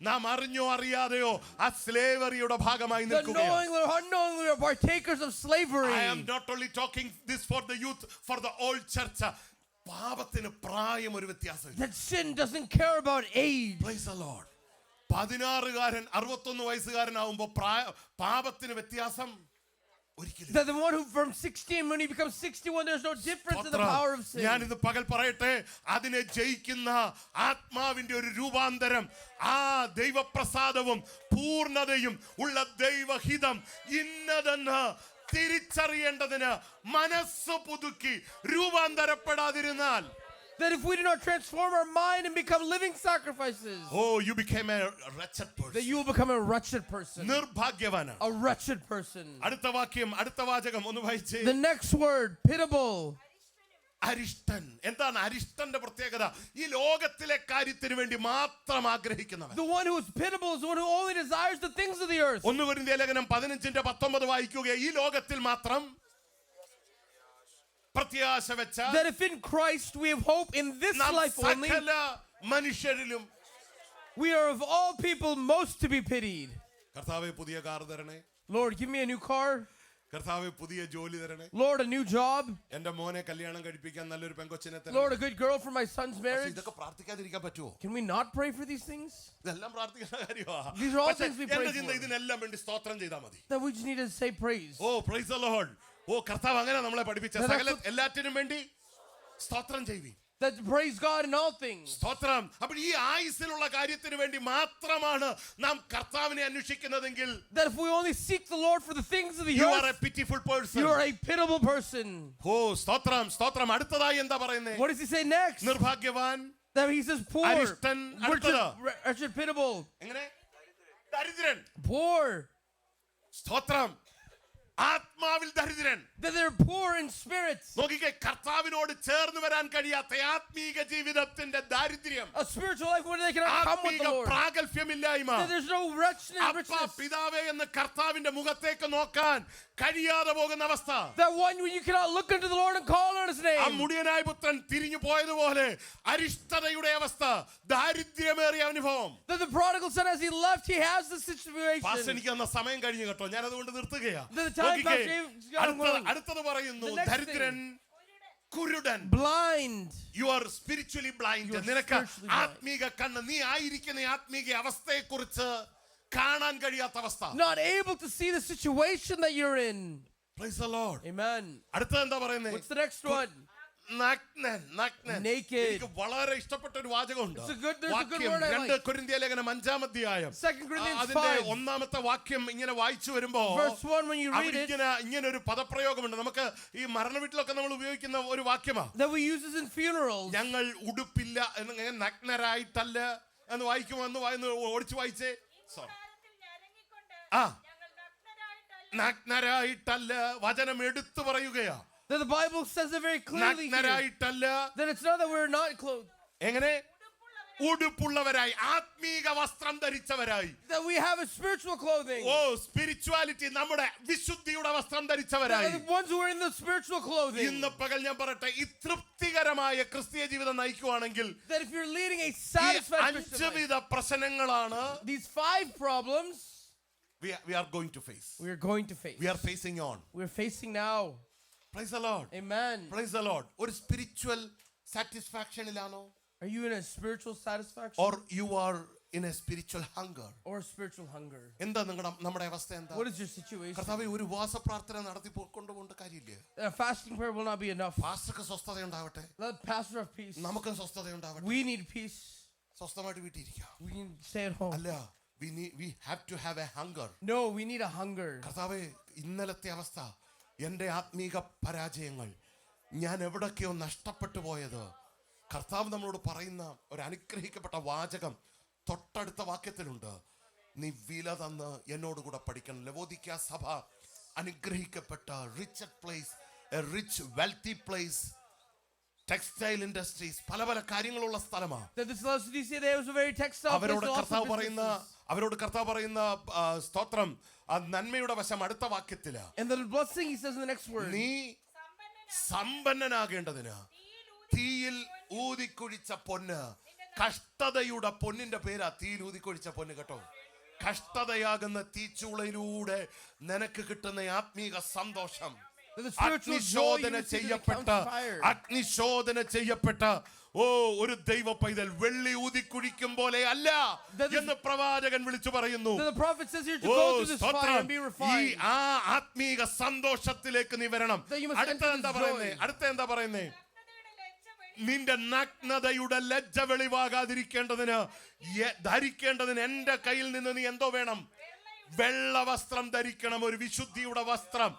നാം അറിഞ്ഞോ അറിയാതെയോ ആ സ്ലേവറിയുടെ ഭാഗമായി That നിൽക്കുകയാണ്. knowingly or unknowingly we are partakers of slavery. I am not only talking this for the youth, for the old church. പാപത്തിന് പ്രായം ഒരു വ്യത്യാസം. That sin doesn't care about age. Praise the Lord. 16കാരൻ 61 വയസ്സുകാരനാവുമ്പോ പാപത്തിന് വ്യത്യാസം ഒരിക്കലും. That the one who from 16 when he becomes 61 there's no difference in the power of sin. ഞാൻ ഇത് പകൽ പറയട്ടെ, അതിനെ ജയിക്കുന്ന ആത്മാവിന്റെ ഒരു രൂപാന്തരം, ആ ദൈവപ്രസാദവും പൂർണ്ണതയും ഉള്ള ദൈവഹിതം ഇന്നതെന്ന് തിരിച്ചറിയേണ്ടതിന് മനസ്സ് പുതുക്കി രൂപാന്തരപ്പെടാതിരുന്നാൽ, That if we do not transform our mind and become living sacrifices, you became a wretched that person. you will become a wretched person. നിർഭാഗ്യവാനാണ്. A wretched person. അടുത്ത വാക്യം, അടുത്ത വാചകം ഒന്ന് വായിച്ചേ. The next word, pitiable. അരിഷ്ടൻ. എന്താണ് അരിഷ്ടന്റെ പ്രത്യേകത? ഈ ലോകത്തിലെ കാര്യത്തിന് വേണ്ടി മാത്രം ആഗ്രഹിക്കുന്നവൻ. The one who is pitiable is the one who only desires the things of the earth. 1 കൊരിന്ത്യർ ലേഖനം 15:19 വായിക്കുക. ഈ ലോകത്തിൽ മാത്രം പ്രത്യാശ വെച്ച That if in Christ we have hope in this നാം life only, സകല മനുഷ്യരിലും we are of all people most to be pitied. കർത്താവേ പുതിയ കാർ തരണേ, Lord, give me a new car. കർത്താവേ പുതിയ ജോലി തരണേ, Lord, a new job. എന്റെ മോനെ കല്യാണം കഴിപ്പിക്കാൻ നല്ലൊരു പെങ്കൊച്ചിനെ Lord, തരണേ. a good girl for my son's marriage. ഇതൊക്കെ പ്രാർത്ഥിക്കാതിരിക്കാൻ പറ്റുമോ? Can we not pray for these things? ഇതെല്ലാം പ്രാർത്ഥിക്കുന്ന കാര്യമാണ്. These are all പക്ഷേ things we pray എന്റെ ചിന്ത for. ഇതിനെല്ലാം വേണ്ടി സ്തോത്രം ചെയ്താൽ മതി. That we just need to say praise. Price the Lord. കർത്താവ് അങ്ങനെ നമ്മളെ പഠിപ്പിച്ച സകല എല്ലാറ്റിനും വേണ്ടി സ്തോത്രം ചെയ്വി. That praise God in all things. സ്തോത്രം. അപ്പോൾ ഈ ആയുസ്സിലുള്ള കാര്യത്തിന് വേണ്ടി മാത്രമാണ് നാം കർത്താവിനെ അന്വേഷിക്കുന്നതെങ്കിൽ, That if we only seek the Lord for the things of the you are a earth, pitiful person. you are a pitiable person. സ്തോത്രം സ്തോത്രം. അടുത്തതായി എന്താ പറയുന്നത്? What does he say next? നിർഭാഗ്യവാൻ, That he says poor, അരിഷ്ടൻ. അടുത്തത് wretched, pitiable, എങ്ങനെ? ദരിദ്രൻ. poor. സ്തോത്രം. ആത്മാവിൽ ദരിദ്രൻ. That they're poor in spirit. നോക്കിക്കേ, കർത്താവിനോട് ചേർന്ന് വരാൻ കഴിയാത്ത ആത്മീക ജീവിതത്തിന്റെ ദാരിദ്ര്യം, A spiritual life where they cannot come with ആത്മീക the Lord. പ്രാഗൽഭ്യമില്ലായ്മ. That there's no wretchedness, അപ്പ richness. പിതാവേ എന്ന് കർത്താവിന്റെ മുഖത്തേക്ക് നോക്കാൻ കഴിയാതെ പോകുന്ന അവസ്ഥ. That one when you cannot look into the Lord and call on his ആ name. മുടിയനായ പുത്രൻ തിരിഞ്ഞു പോയതുപോലെ അരിഷ്ടതയുടെ അവസ്ഥ, ദാരിദ്ര്യമേറിയ അനുഭവം. That the prodigal son as he left, he has this pastor, situation. എനിക്ക് തന്ന സമയം കഴിഞ്ഞു കേട്ടോ, ഞാൻ അതുകൊണ്ട് നിർത്തുകയാ. The time നോക്കിക്കേ, Pastor James got going. അടുത്തത് പറയുന്നു, The next ദരിദ്രൻ, കുരുടൻ. Blind. You are spiritually blind. You are നിനക്ക് spiritually blind. ആത്മീക കണ്ണ്, നീ ആയിരിക്കുന്ന ആത്മീക അവസ്ഥയെ കുറിച്ച് കാണാൻ കഴിയാത്ത അവസ്ഥ. Not able to see the situation that you're in. Praise the Lord. Amen. അടുത്തത് എന്താ പറയുന്നത്? What's the next one? നഗ്നൻ. Naked. എനിക്ക് വളരെ ഇഷ്ടപ്പെട്ട ഒരു വാചകമുണ്ട്. There's a good വാക്യം word I 2 like. കൊരിന്ത്യർ ലേഖനം 5-ാം അധ്യായം 2 Corinthians അതിന്റെ 5. ഒന്നാമത്തെ വാക്യം ഇങ്ങനെ വായിച്ചു വരുമ്പോ Verse 1, when you read അവിടെ it, ഇങ്ങനെ ഒരു പദപ്രയോഗമുണ്ട്. നമുക്ക് ഈ മരണ വീട്ടിലൊക്കെ നമ്മൾ ഉപയോഗിക്കുന്ന ഒരു വാക്യമാണ്. that we use this in funerals. ഞങ്ങൾ ഉടുപ്പില്ല എന്ന്, നഗ്നരായിട്ടല്ല എന്ന് വായിക്കുമോ? എന്ന് ഓടിച്ചു വായിച്ചേ. നഗ്നരായിട്ടല്ല വചനം എടുത്തു പറയുകയാ. That the Bible says it very clearly here. നഗ്നരായിട്ടല്ല. That it's not that we're not clothed. എങ്ങനെ? ഉടുപ്പുള്ളവരായി, ആത്മീക വസ്ത്രം ധരിച്ചവരായി. That we have a spiritual clothing. Spirituality, നമ്മുടെ വിശുദ്ധിയുടെ വസ്ത്രം That ധരിച്ചവരായി. are the ones who are in the spiritual clothing. ഇന്ന് പകൽ ഞാൻ പറയട്ടെ, ഈ തൃപ്തികരമായ ക്രിസ്തീയ ജീവിതം നയിക്കുവാണെങ്കിൽ That if you're leading a ഈ satisfied Christian life, അഞ്ചുവിധ പ്രശ്നങ്ങളാണ് these 5 problems we are going to face. we are going to face. We are facing on. We're facing now. Praise the Lord. Amen. Praise the Lord. ഒരു spiritual സാറ്റിസ്ഫാക്ഷനിലാണോ? Are you in a spiritual satisfaction or you are in a spiritual hunger? or spiritual hunger? എന്താ നമ്മുടെ അവസ്ഥ എന്താ? What is your situation? കർത്താവേ, ഒരു ഉപവാസപ്രാർത്ഥന നടത്തി കൊണ്ടുപോകേണ്ട കാര്യമില്ല. Fasting prayer will not be enough. പാസ്റ്റർക്ക് സ്വസ്ഥത ഉണ്ടാവട്ടെ, Let pastor have peace. നമുക്കും സ്വസ്ഥത ഉണ്ടാവട്ടെ. We need peace. സ്വസ്ഥമായിട്ട് വീട്ടിലിരിക്കാം. We can stay at home. അല്ല, we have to have a hunger. No, we need a hunger. കർത്താവേ, ഇന്നലത്തെ അവസ്ഥ, എൻ്റെ ആത്മീക പരാജയങ്ങൾ, ഞാൻ എവിടൊക്കെയോ നഷ്ടപ്പെട്ടു പോയത്, കർത്താവ് നമ്മളോട് പറയുന്ന ഒരു അനുഗ്രഹിക്കപ്പെട്ട വാചകം തൊട്ടടുത്ത വാക്യത്തിലുണ്ട്. നീ വില തന്ന് എന്നോട് കൂടെ പഠിക്കണം. ലവോദിക്ക സഭ അനുഗ്രഹിക്കപ്പെട്ട rich place, A rich wealthy place, textile industries, പല പല കാര്യങ്ങളുള്ള സ്ഥലമാണ്. That this Laodicea there was a very textile place. അവരോട് with lots of കർത്താവ് പറയുന്ന സ്തോത്രം, ആ നന്മയുടെ വശം അടുത്ത വാക്യത്തില്. And the blessing he says in the next word. നീ സമ്പന്നനാകേണ്ടതിന് തീയിൽ ഊതിക്കുഴിച്ച പൊന്ന്, കഷ്ടതയുടെ പൊന്നിന്റെ പേരാ തീയിൽ ഊതിക്കുഴിച്ച പൊന്ന് കേട്ടോ. കഷ്ടതയാകുന്ന തീച്ചൂളയിലൂടെ നിനക്ക് കിട്ടുന്ന ആത്മീക സന്തോഷം, അഗ്നിശോധന ചെയ്യപ്പെട്ട ഒരു ദൈവ പൈതൽ വെള്ളി ഊതിക്കുഴിക്കും പോലെ അല്ല എന്ന് പ്രവാചകൻ വിളിച്ചു പറയുന്നു. ഈ ആത്മീക സന്തോഷത്തിലേക്ക് നീ വരണം. അടുത്ത എന്താ പറയുന്നേ? നിന്റെ നഗ്നതയുടെ ലജ്ജ വെളിവാകാതിരിക്കേണ്ടതിന് ധരിക്കേണ്ടതിന് എന്റെ കയ്യിൽ നിന്ന് നീ എന്തോ വേണം? വെള്ള വസ്ത്രം ധരിക്കണം, ഒരു വിശുദ്ധിയുടെ വസ്ത്രം.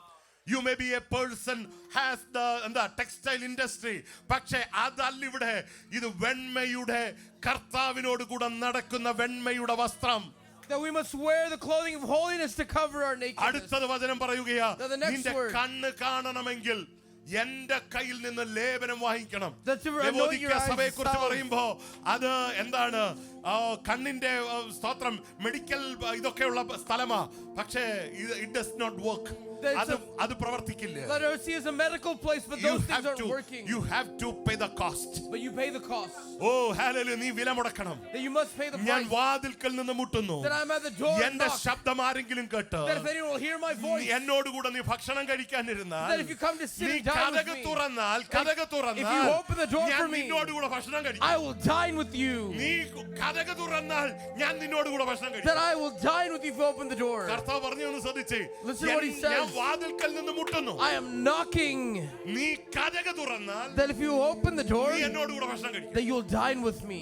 You may be a person has the textile industry, പക്ഷേ അതല്ല ഇവിടെ. ഇത് വെണ്മയുടെ, കർത്താവിനോട് കൂടെ നടക്കുന്ന വെണ്മയുടെ വസ്ത്രം. That we must wear the clothing of holiness to cover our nakedness. അടുത്ത വചനം പറയുകയാ, നിന്റെ കണ്ണ് കാണണമെങ്കിൽ എന്റെ കയ്യിൽ നിന്ന് ലേപനം വാങ്ങിക്കണം. സഭയെ കുറിച്ച് പറയുമ്പോ അത് എന്താണ്? കണ്ണിന്റെ സ്തോത്രം, മെഡിക്കൽ ഇതൊക്കെയുള്ള സ്ഥലമാ. പക്ഷേ it does not work. അത് പ്രവർത്തിക്കില്ല. Laodicea is a medical place, but those things aren't working. You have to pay the cost. But you pay the cost. Hallelujah, നീ വില മുടക്കണം. That you must pay the price. ഞാൻ വാതിൽക്കൽ നിന്ന് മുട്ടുന്നു. That I'm at the door and എന്റെ knock. ശബ്ദം ആരെങ്കിലും കേട്ട് That if anyone will hear my voice. എന്നോട് കൂടെ നീ ഭക്ഷണം കഴിക്കാനിരുന്നാൽ, That if you come to sit and dine with me. കഥക തുറന്നാൽ, if you open the door ഞാൻ for me, നിന്നോട് കൂടെ ഭക്ഷണം കഴിക്കും. I will dine with you. നീ കഥക തുറന്നാൽ ഞാൻ നിന്നോട് കൂടെ ഭക്ഷണം കഴിക്കും. That I will dine with you if you open the door. കർത്താവ് പറഞ്ഞൊന്ന് ശ്രദ്ധിച്ചേ. Listen what he says. ഞാൻ വാതിൽക്കൽ നിന്ന് മുട്ടുന്നു. I am knocking. നീ കഥക തുറന്നാൽ, that if you open the door, നീ എന്നോട് കൂടെ ഭക്ഷണം കഴിക്കും. that you'll dine with me.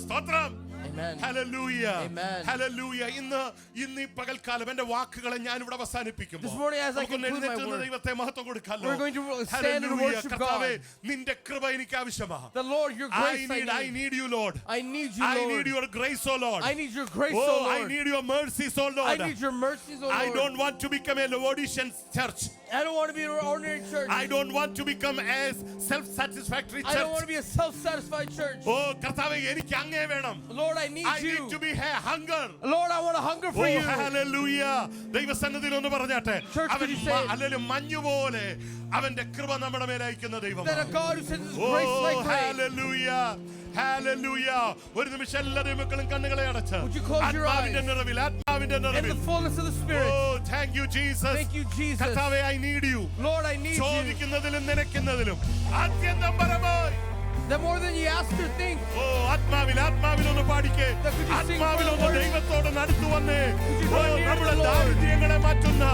സ്തോത്രം. Amen. Hallelujah. Amen. Hallelujah. ഇന്ന് ഈ പകൽക്കാലം എന്റെ വാക്കുകളെ ഞാൻ ഇവിടെ അവസാനിപ്പിക്കുമ്പോൾ This morning as I conclude my word, ദൈവത്തെ മഹത്വം കൊടുക്കാലോ. we're going to stand and worship God. നിന്റെ കൃപ എനിക്ക് ആവശ്യമാണ്. The Lord, your grace I need you, Lord. I need you, Lord. I need your grace, oh Lord. I need your grace, oh Lord. I need your mercies, oh Lord. I need your mercies, oh Lord. I don't want to become a Laodicean church. I don't want to be an ordinary church. I don't want to become a self-satisfactory church. I don't want to be a self-satisfied church. കർത്താവേ, എനിക്ക് അങ്ങേ വേണം. Lord, I need you. I need to be a hunger. Lord, I want to hunger for you. Hallelujah. ദൈവസന്നിധിയിൽ ഒന്ന് പറഞ്ഞാട്ടെ. അവൻ മഞ്ഞുപോലെ അവന്റെ കൃപ നമ്മുടെ മേൽ അയക്കുന്ന ദൈവമാണ്. That a God who sends his grace like rain. Hallelujah. Hallelujah. ഒരു നിമിഷം എല്ലാ ദൈവമക്കളും കണ്ണുകളെ അടച്ച് ആത്മാവിന്റെ നിറവിൽ in the fullness of the Spirit. Oh, thank you, Jesus. Thank you, Jesus. കർത്താവേ, I need you. Lord, I need you. ചോദിക്കുന്നതിലും നിനക്കുന്നതിലും അത്യന്തം പരമായി. That more than you ask or think. ആത്മാവിൽ ഒന്ന് പാടിക്കേ. ആത്മാവിൽ ഒന്ന് ദൈവത്തോട് അടുത്തു വന്നേ. നമ്മുടെ ദാരിദ്ര്യങ്ങളെ മാറ്റുന്ന